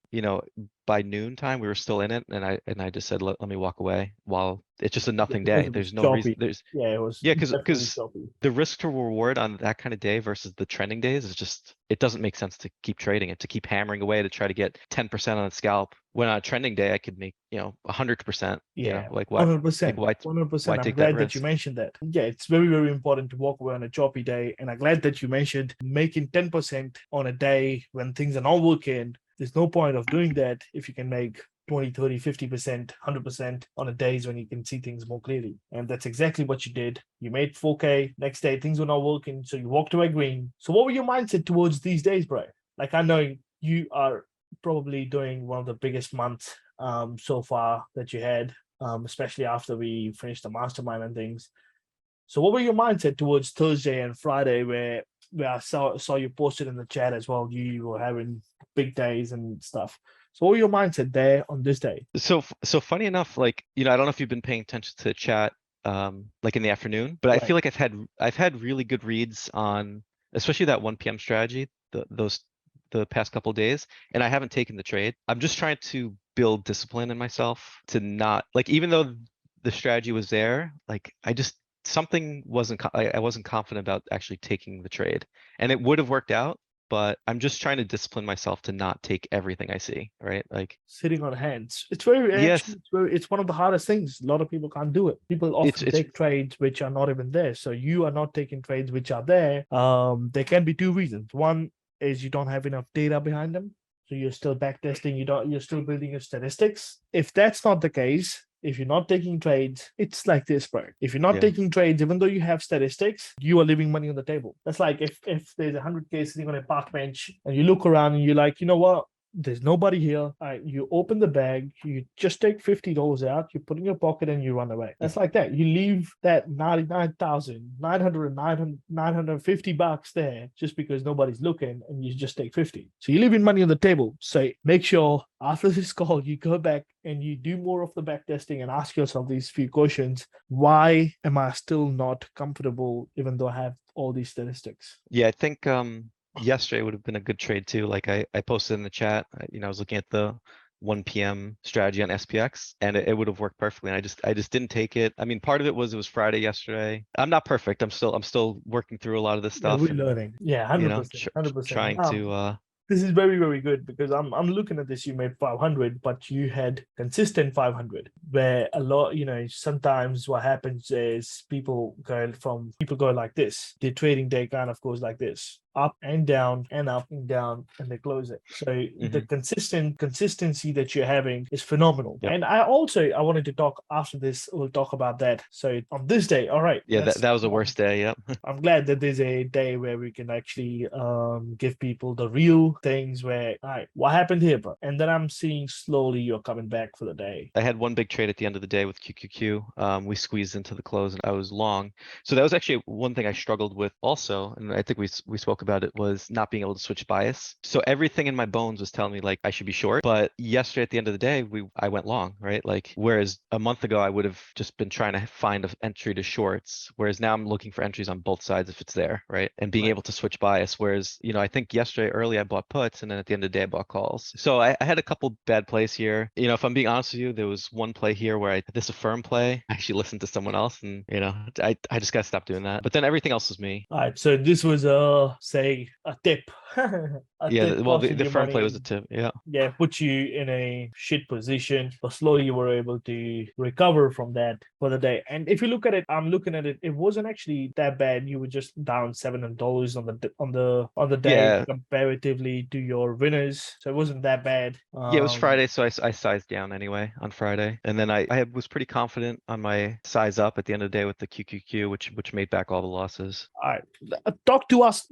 noon time we were still in it, and I just said let me walk away while it's just a nothing Because day. it was There's no reason. choppy. Yeah, it was Because definitely choppy. the risk to reward on that kind of day versus the trending days is just, it doesn't make sense to keep trading it, to keep hammering away to try to get 10% on a scalp. When on a trending day I could make 100%. Yeah, Like why 100%. why 100%. I'm take that glad that you risk? mentioned that. Yeah, it's very, very important to walk away on a choppy day. And I'm glad that you mentioned making 10% on a day when things are not working. There's no point of doing that if you can make 20, 30, 50%, 100% on a days when you can see things more clearly. And that's exactly what you did. You made 4K. Next day, things were not working. So you walked away green. So what were your mindset towards these days, bro? Like, I know you are probably doing one of the biggest months so far that you had, especially after we finished the mastermind and things. So what were your mindset towards Thursday and Friday where I saw you posted in the chat as well, you were having big days and stuff. So what were your mindset there on this day? So funny enough, like, I don't know if you've been paying attention to the chat, like in the afternoon, but I Right. feel like I've had really good reads on, especially that 1 p.m. strategy, the past couple of days, and I haven't taken the trade. I'm just trying to build discipline in myself to not, like, even though the strategy was there, like something I wasn't confident about actually taking the trade, and it would have worked out, but I'm just trying to discipline myself to not take everything I see, right? Like, Sitting on hands. It's very yes, actually it's one of the hardest things. A lot of people can't do it. People often it's take trades which are not even there. So you are not taking trades which are there. There can be two reasons. One is you don't have enough data behind them. So you're still backtesting, you're still building your statistics. If that's not the case, if you're not taking trades, it's like this, bro. If you're not Yeah. taking trades, even though you have statistics, you are leaving money on the table. That's like if there's 100K sitting on a park bench and you look around and you're like, you know what? There's nobody here. You open the bag, you just take $50 out, you put in your pocket, and you run away. That's like that. You leave that 99,950 bucks there just because nobody's looking, and you just take 50. So you're leaving money on the table. So make sure after this call, you go back and you do more of the back testing and ask yourself these few questions. Why am I still not comfortable even though I have all these statistics? Yeah, I think yesterday would have been a good trade too. Like I posted in the chat, I was looking at the 1 p.m. strategy on SPX, and it would have worked perfectly. And I just didn't take it. I mean, part of it was Friday yesterday. I'm not perfect. I'm still working through a lot of this Yeah, stuff we're and learning. Yeah, 100%. 100%. trying to This is very, very good because I'm looking at this. You made 500, but you had consistent 500. Where a lot, sometimes what happens is people go like this. The trading day kind of goes like this, up and down and up and down, and they close it. So the mhm. consistency that you're having is phenomenal. Yep. And I wanted to talk after this. We'll talk about that. So on this day, all right, Yeah, that was the worst day. Yep. I'm glad that there's a day where we can actually give people the real things where, all right, what happened here, bro? And then I'm seeing slowly you're coming back for the day. I had one big trade at the end of the day with QQQ. We squeezed into the close and I was long. So that was actually one thing I struggled with also. And I think we spoke about it, was not being able to switch bias. So everything in my bones was telling me like I should be short. But yesterday at the end of the day, I went long, right? Like whereas a month ago I would have just been trying to find an entry to shorts. Whereas now I'm looking for entries on both sides if it's there, right? And being Right. able to switch bias. Whereas, I think yesterday early I bought puts and then at the end of the day I bought calls. So I had a couple bad plays here. If I'm being honest with you, there was one play here where this affirm play. I actually listened to someone else and I just gotta stop doing that. But then everything else was me. All right. So this was say a tip. A Yeah, tip well, the, costing the you firm play money. was a tip. Yeah. Yeah, put you in a shit position, but slowly you were able to recover from that for the day. And if you look at it, I'm looking at it, it wasn't actually that bad. You were just down $700 on the day Yeah. comparatively to your winners. So it wasn't that bad. Yeah, it was Friday, so I sized down anyway on Friday. And then I was pretty confident on my size up at the end of the day with the QQQ, which made back all the losses. All right. Talk to us.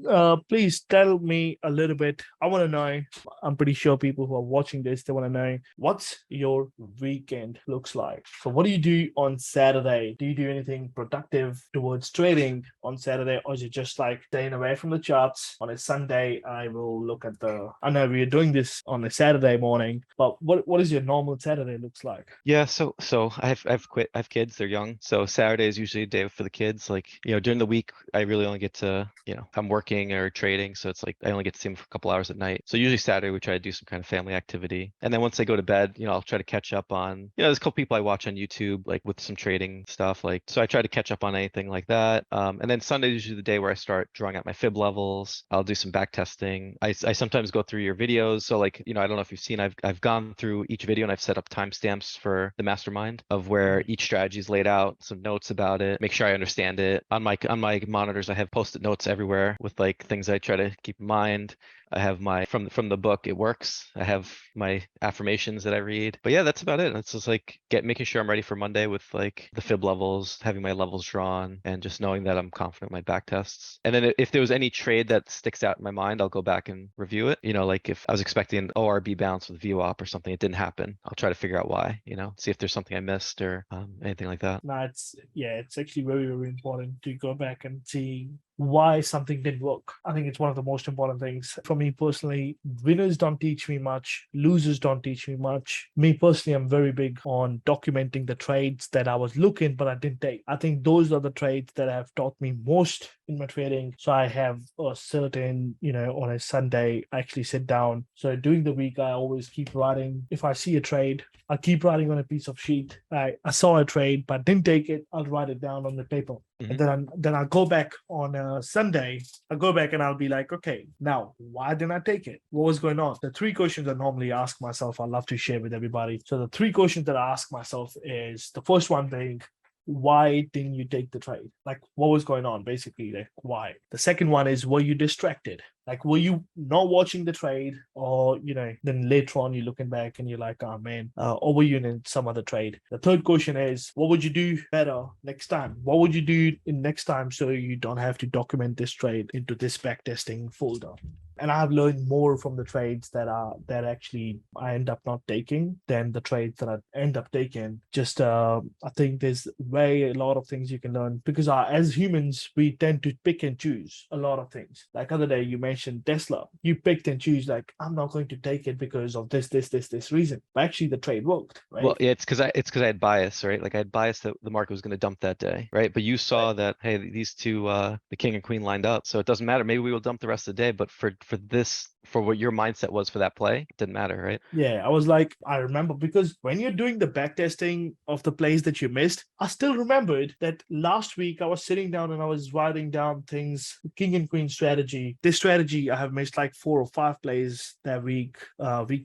Please tell me a little bit. I want to know. I'm pretty sure people who are watching this, they want to know what's your weekend looks like. So what do you do on Saturday? Do you do anything productive towards trading on Saturday, or is it just like staying away from the charts? On a Sunday, I will look at I know we're doing this on a Saturday morning, but what is your normal Saturday looks like? Yeah, so I have kids, they're young. So Saturday is usually a day for the kids. Like, during the week, I really only get to, I'm working or trading. So it's like I only get to see them for a couple hours at night. So usually Saturday we try to do some kind of family activity. And then once they go to bed, I'll try to catch up on, there's a couple people I watch on YouTube, like with some trading stuff. Like, so I try to catch up on anything like that. And then Sunday is usually the day where I start drawing out my fib levels. I'll do some back testing. I sometimes go through your videos. So like, I don't know if you've seen, I've gone through each video and I've set up timestamps for the mastermind of where each strategy is laid out, some notes about it, make sure I understand it. On my monitors, I have post-it notes everywhere with like things I try to keep in mind. I have my from the book It Works. I have my affirmations that I read. But yeah, that's about it. It's just like making sure I'm ready for Monday with like the fib levels, having my levels drawn, and just knowing that I'm confident in my back tests. And then if there was any trade that sticks out in my mind, I'll go back and review it. Like if I was expecting an ORB bounce with VWAP or something, it didn't happen. I'll try to figure out why, see if there's something I missed or anything like that. No, it's actually very, very important to go back and see why something didn't work. I think it's one of the most important things. For me personally, winners don't teach me much, losers don't teach me much. Me personally, I'm very big on documenting the trades that I was looking, but I didn't take. I think those are the trades that have taught me most in my trading. So I have a certain, on a Sunday, I actually sit down. So during the week, I always keep writing. If I see a trade, I keep writing on a piece of sheet. I saw a trade, but didn't take it. I'll write it down on the paper. And then I'll go back on a Sunday. I'll go back and I'll be like, okay, now why didn't I take it? What was going on? The three questions I normally ask myself, I love to share with everybody. So the three questions that I ask myself is the first one being, why didn't you take the trade? Like, what was going on? Basically, like, why? The second one is, were you distracted? Like, were you not watching the trade, or then later on you're looking back and you're like, oh man, or were you in some other trade? The third question is, what would you do better next time? What would you do in next time so you don't have to document this trade into this backtesting folder? And I've learned more from the trades that actually I end up not taking than the trades that I end up taking. Just I think there's a lot of things you can learn, because as humans we tend to pick and choose a lot of things. Like other day you mentioned Tesla, you picked and choose, like, I'm not going to take it because of this reason. But actually the trade worked, right? Well, yeah, it's because I had bias, right? Like I had bias that the market was going to dump that day, right? But you Right. saw that, hey, these two, the king and queen lined up, so it doesn't matter. Maybe we will dump the rest of the day, but for what your mindset was for that play, it didn't matter, right? Yeah, I was like, I remember, because when you're doing the backtesting of the plays that you missed, I still remembered that last week I was sitting down and I was writing down things, king and queen strategy. This strategy, I have missed like 4 or 5 plays that week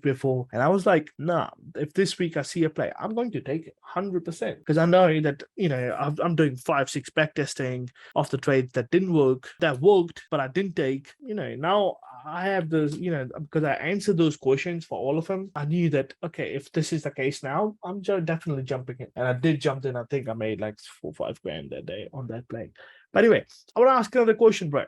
before. And I was like, nah, if this week I see a play, I'm going to take it 100%. Because I know that, I'm doing 5, 6 backtesting of the trades that didn't work, that worked, but I didn't take. Now I have those, because I answered those questions for all of them. I knew that, okay, if this is the case now, I'm definitely jumping in. And I did jump in. I think I made like 4 or 5 grand that day on that play. But anyway, I want to ask another question, bro.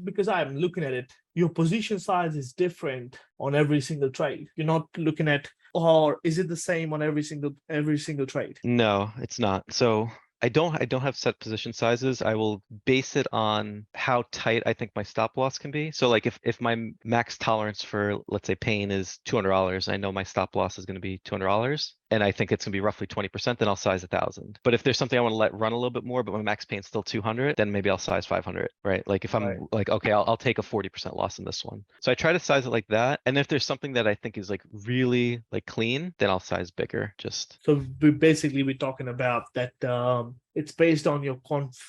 Because I'm looking at it, your position size is different on every single trade. You're not looking at, or is it the same on every single trade? No, it's not. So I don't have set position sizes. I will base it on how tight I think my stop loss can be. So like if my max tolerance for, let's say, pain is $200, I know my stop loss is going to be $200, and I think it's going to be roughly 20%, then I'll size 1,000. But if there's something I want to let run a little bit more, but my max pain's still 200, then maybe I'll size 500, right? Like if Right. I'm like, okay, I'll take a 40% loss in this one. So I try to size it like that. And if there's something that I think is like really like clean, then I'll size bigger. Just So we're talking about that. It's based on your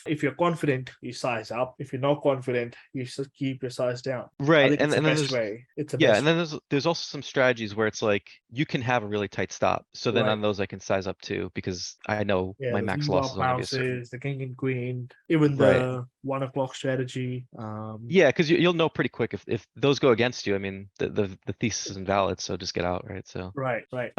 if you're confident, you size up. If you're not confident, you just keep your size down. I right. think it's the And then best there's way. It's the Yeah, best and then way. there's also some strategies where it's like you can have a really tight stop. So then Right. on those I can size up too, because I know Yeah, my the max loss VWAP is only gonna be a certain. bounces, the king and queen, even Right. the 1 o'clock strategy. Yeah, because you'll know pretty quick if those go against you. I mean, the thesis is invalid, so just get out, right? So Right, right.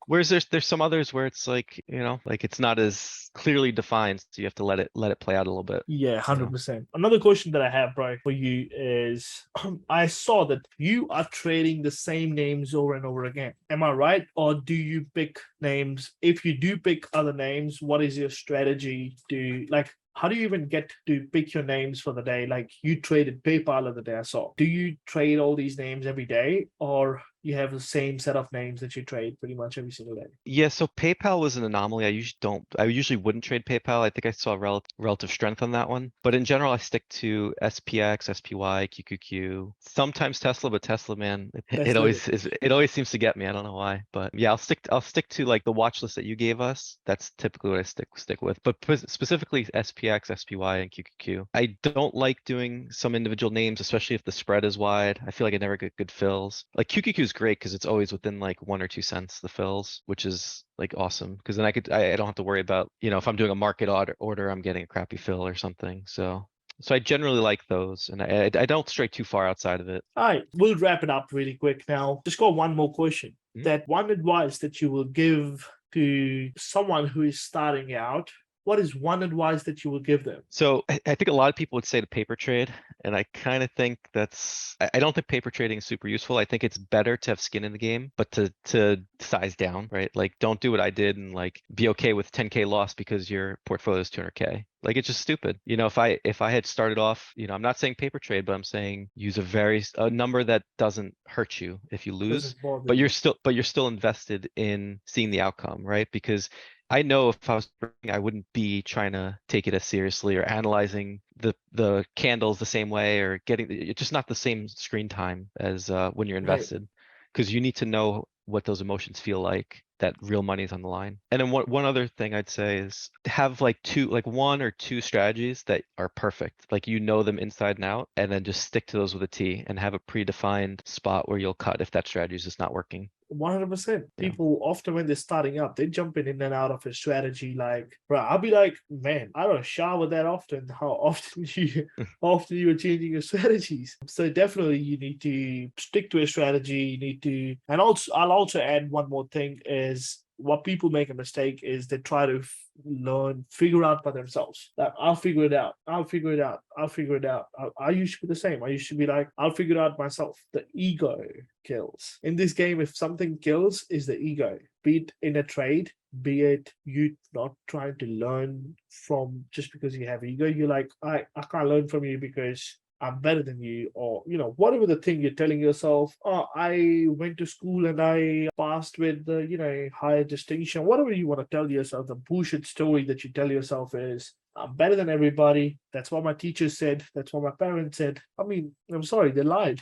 whereas there's some others where it's like, like it's not as clearly defined, so you have to let it play out a little bit. Yeah, So 100%. Another question that I have, bro, for you is I saw that you are trading the same names over and over again. Am I right? Or do you pick names? If you do pick other names, what is your strategy to, like, how do you even get to pick your names for the day? Like, you traded PayPal the other day, I saw. Do you trade all these names every day, or you have the same set of names that you trade pretty much every single day? yeah, so PayPal was an anomaly. I usually wouldn't trade PayPal. I think I saw relative strength on that one. But in general, I stick to SPX, SPY, QQQ, sometimes Tesla, but Tesla, man, That's the it always seems to get me. I don't know why, but yeah, I'll stick to like the watch list that you gave us. That's typically what I stick with. But specifically SPX, SPY, and QQQ. I don't like doing some individual names, especially if the spread is wide. I feel like I never get good fills. Like QQQ is great because it's always within like 1 or 2 cents the fills, which is like awesome, because then I don't have to worry about, if I'm doing a market order, I'm getting a crappy fill or something. So I generally like those, and I don't stray too far outside of it. All right, we'll wrap it up really quick now. Just got one more question. Mhm. That one advice that you will give to someone who is starting out, what is one advice that you will give them? So I think a lot of people would say to paper trade, and I kind of think I don't think paper trading is super useful. I think it's better to have skin in the game, but to size down, right? Like don't do what I did and like be okay with 10K loss because your portfolio is 200K. Like it's just stupid. If I had started off, I'm not saying paper trade, but I'm saying use a number that doesn't hurt you if you lose, Doesn't bother but you're you. still invested in seeing the outcome, right? Because I know if I was, I wouldn't be trying to take it as seriously or analyzing the candles the same way or getting it's just not the same screen time as when you're Right. invested, because you need to know what those emotions feel like, that real money is on the line. And then one other thing I'd say is have like 1 or 2 strategies that are perfect, like them inside and out, and then just stick to those with a T and have a predefined spot where you'll cut if that strategy is just not working. 100%. Yeah. People often when they're starting up, they jump in and out of a strategy. Like, bro, I'll be like, man, I don't shower that often. How often you are changing your strategies? So definitely you need to stick to a strategy. You need to, and also I'll also add one more thing is what people make a mistake is they try to learn, figure out by themselves. That I'll figure it out. I'll figure it out. I'll figure it out. I used to be the same. I used to be like, I'll figure it out myself. The ego kills. In this game, if something kills, is the ego. Be it in a trade, be it you not trying to learn from just because you have ego. You're like, I can't learn from you because I'm better than you, or whatever the thing you're telling yourself. Oh, I went to school and I passed with the higher distinction. Whatever you want to tell yourself, the bullshit story that you tell yourself is I'm better than everybody. That's what my teachers said. That's what my parents said. I mean, I'm sorry, they lied.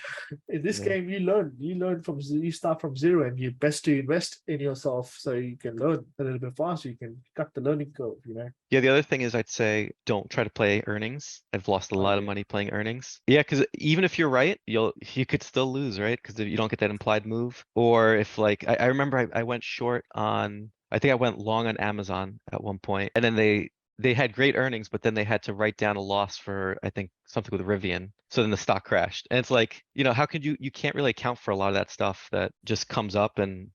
In this Yeah. game, you learn. You start from zero, and you best to invest in yourself so you can learn a little bit faster. You can cut the learning curve. Yeah, the other thing is I'd say don't try to play earnings. I've lost a Oh lot of yeah, money playing earnings. Yeah, because even if you're right, you could still lose, right? Because you don't get that implied move. Or if like I remember I went short on I think I went long on Amazon at one point, and then they had great earnings, but then they had to write down a loss for I think something with Rivian. So then the stock crashed. And it's like, how could you can't really account for a lot of that stuff that just comes up and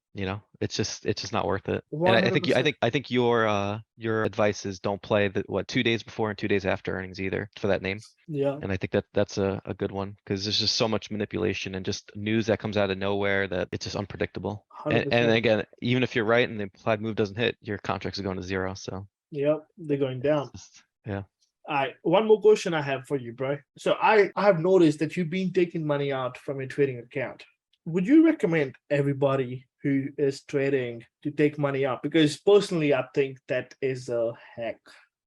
it's just not worth it. And one I hundred think I percent. think I think your advice is don't play the 2 days before and 2 days after earnings either for that name. Yeah, And I think that's a good one because there's just so much manipulation and just news that comes out of nowhere that it's just unpredictable. one hundred And percent. again, even if you're right and the implied move doesn't hit, your contracts are going to zero. So Yep, they're going it's down. just yeah. All right, one more question I have for you, bro. So I have noticed that you've been taking money out from your trading account. Would you recommend everybody who is trading to take money out? Because personally, I think that is a hack.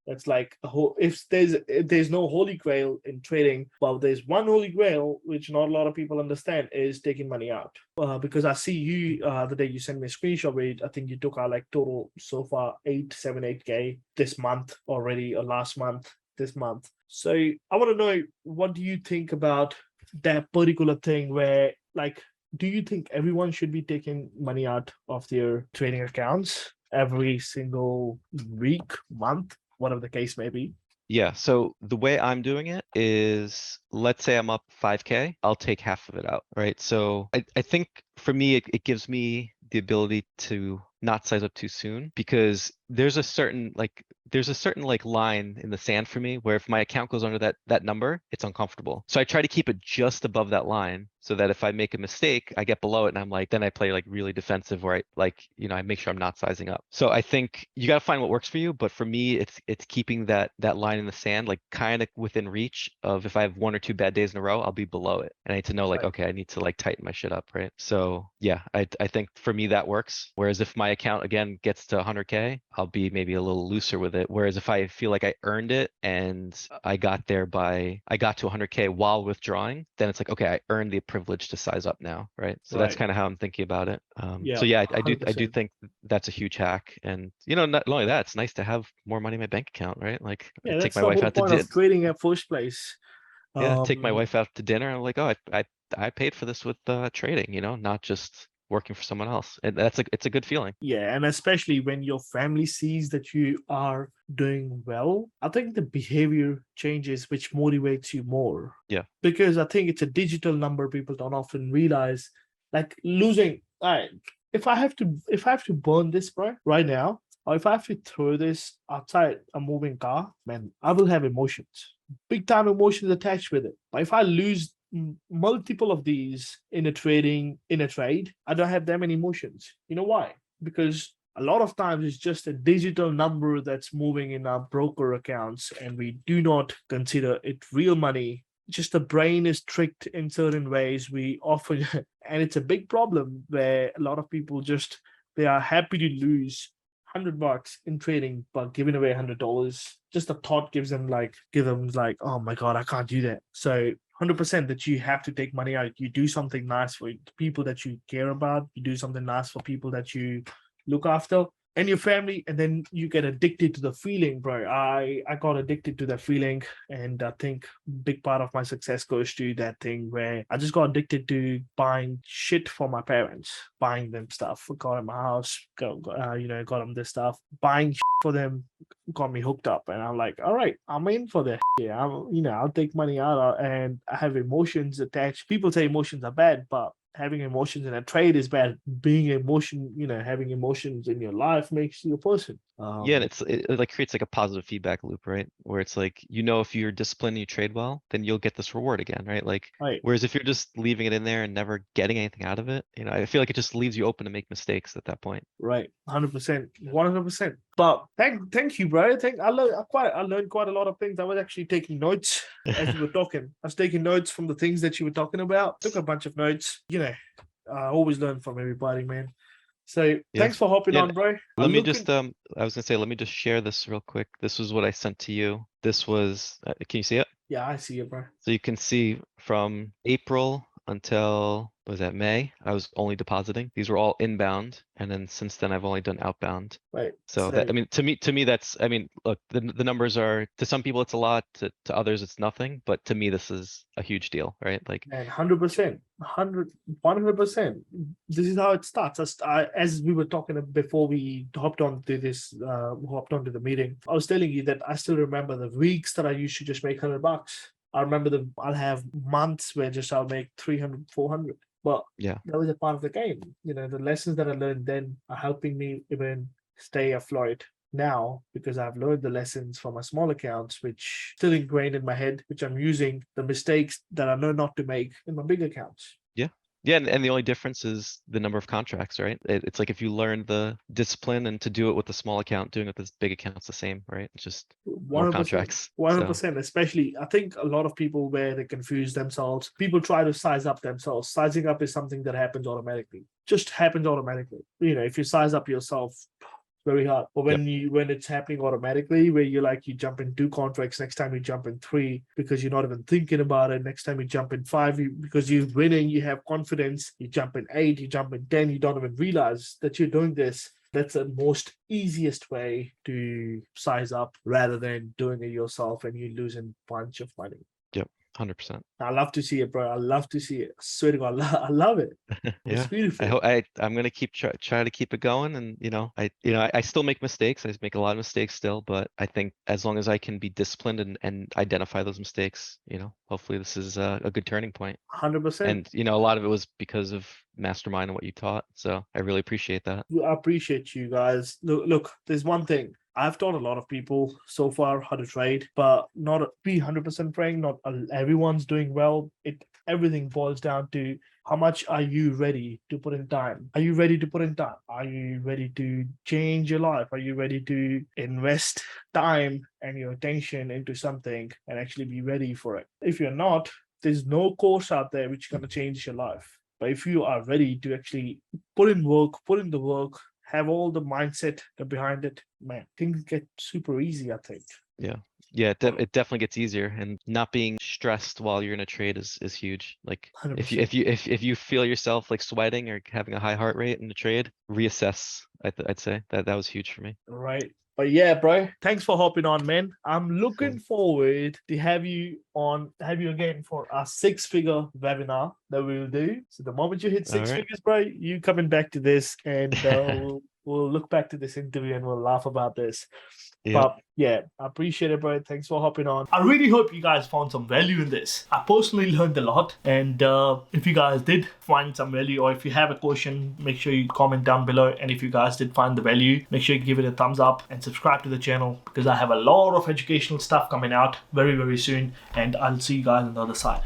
That's like a whole. If there's no holy grail in trading, well, there's one holy grail which not a lot of people understand is taking money out. Because I see you the day you sent me a screenshot where I think you took out like total so far 8 7 8K this month already or last month this month. So I want to know what do you think about that particular thing where like do you think everyone should be taking money out of their trading accounts every single week, month, whatever the case may be? Yeah, so the way I'm doing it is let's say I'm up 5K, I'll take half of it out, right? So I think for me, it gives me the ability to not size up too soon because there's a certain line in the sand for me where if my account goes under that number, it's uncomfortable. So I try to keep it just above that line so that if I make a mistake, I get below it and I'm like, then I play like really defensive where I make sure I'm not sizing up. So I think you got to find what works for you. But for me, it's keeping that line in the sand, like kind of within reach of if I have 1 or 2 bad days in a row, I'll be below it. And I need to know like, Right. okay, I need to like tighten my shit up, right? So yeah, I think for me that works. Whereas if my account again gets to 100K, I'll be maybe a little looser with it. Whereas if I feel like I earned it and I got to 100K while withdrawing, then it's like, okay, I earned the privilege to size up now, right? So that's Right. kind of how I'm thinking about it. Yeah, So yeah, I do 100%. think that's a huge hack. And not only that, it's nice to have more money in my bank account, right? Like I Yeah, take that's my the wife whole out to point of trading at first place. yeah, take my Um, wife out to dinner. I'm like, oh, I paid for this with trading, not just working for someone else. And it's a good feeling. yeah, and especially when your family sees that you are doing well, I think the behavior changes, which motivates you more. Yeah. Because I think it's a digital number people don't often realize. Like losing, all right, if I have to burn this right now, or if I have to throw this outside a moving car, man, I will have emotions, big time emotions attached with it. But if I lose multiple of these in a trade, I don't have that many emotions. You know why? Because a lot of times it's just a digital number that's moving in our broker accounts and we do not consider it real money. Just the brain is tricked in certain ways. We often and it's a big problem where a lot of people just they are happy to lose $100 in trading, but giving away $100, just the thought give them like, oh my god, I can't do that. So 100% that you have to take money out. You do something nice for people that you care about. You do something nice for people that you look after. and your family, and then you get addicted to the feeling, bro. I got addicted to that feeling, and I think big part of my success goes to that thing where I just got addicted to buying shit for my parents, buying them stuff, got them a house, got them this stuff, buying shit for them got me hooked up, and I'm like, all right, I'm in for this. Yeah, I'll take money out, and I have emotions attached. People say emotions are bad, but having emotions in a trade is bad. Having emotions in your life makes you a person. Yeah, and it like creates like a positive feedback loop, right? Where it's like, if you're disciplined and you trade well, then you'll get this reward again, right? Like, Right, whereas if you're just leaving it in there and never getting anything out of it, I feel like it just leaves you open to make mistakes at that point. right, 100%, 100%. But thank you, bro. I learned quite a lot of things. I was actually taking notes as we were talking. I was taking notes from the things that you were talking about. Took a bunch of notes. I always learn from everybody, man. So Yeah. thanks for hopping Yeah. on, bro. Let me just, I was gonna say, let me just share this real quick. This was what I sent to you. This was, can you see it? Yeah, I see it, bro. So you can see from April until, what was that, May, I was only depositing. These were all inbound. And then since then I've only done outbound. Right. So that, I mean, to me, that's, I mean, look, the numbers are, to some people it's a lot, to others it's nothing, but to me, this is a huge deal, right? Like, man, 100%, 100%. This is how it starts. As we were talking before we hopped onto the meeting, I was telling you that I still remember the weeks that I used to just make $100. I remember I'll have months where just I'll make 300, 400. But yeah, that was a part of the game. The lessons that I learned then are helping me even stay afloat now, because I've learned the lessons from my small accounts, which still ingrained in my head, which I'm using the mistakes that I know not to make in my big accounts. yeah. Yeah, and the only difference is the number of contracts, right? It's like if you learn the discipline and to do it with a small account, doing it with this big account's the same, right? It's just more 100%, contracts. 100%. Especially, I think a lot of people where they confuse themselves. People try to size up themselves. Sizing up is something that happens automatically. Just happens automatically. If you size up yourself, very hard. But Yep. when it's happening automatically, where you jump in 2 contracts, next time you jump in 3 because you're not even thinking about it. Next time you jump in 5 because you're winning, you have confidence. You jump in 8, you jump in 10, you don't even realize that you're doing this. That's the most easiest way to size up rather than doing it yourself and you losing a bunch of money. Yep. 100%. I love to see it, bro. I love to see it. I swear to God, I love it. It's Yeah. beautiful. I'm gonna try to keep it going, and I still make mistakes. I just make a lot of mistakes still, but I think as long as I can be disciplined and identify those mistakes, hopefully this is a good turning point. 100%. And a lot of it was because of Mastermind and what you taught. So I really appreciate that. I appreciate you guys. Look, there's one thing. I've taught a lot of people so far how to trade, but not be 100% praying. Not everyone's doing well. Everything boils down to how much are you ready to put in time? Are you ready to put in time? Are you ready to change your life? Are you ready to invest time and your attention into something and actually be ready for it? If you're not, there's no course out there which is going to change your life. But if you are ready to actually put in the work, have all the mindset behind it, man, things get super easy, I think. Yeah. Yeah, it definitely gets easier, and not being stressed while you're in a trade is huge. Like, if 100%. if you feel yourself like sweating or having a high heart rate in the trade, reassess. I'd say that was huge for me. Right. But yeah, bro, thanks for hopping on, man. I'm looking Cool. forward to have you again for our 6-figure webinar that we'll do. So the moment you hit All six right. figures, bro, you coming back to this, and we'll look back to this interview and we'll laugh about this. Yep. But yeah, I appreciate it, bro. Thanks for hopping on. I really hope you guys found some value in this. I personally learned a lot. And if you guys did find some value, or if you have a question, make sure you comment down below. And if you guys did find the value, make sure you give it a thumbs up and subscribe to the channel, because I have a lot of educational stuff coming out very, very soon. And I'll see you guys on the other side.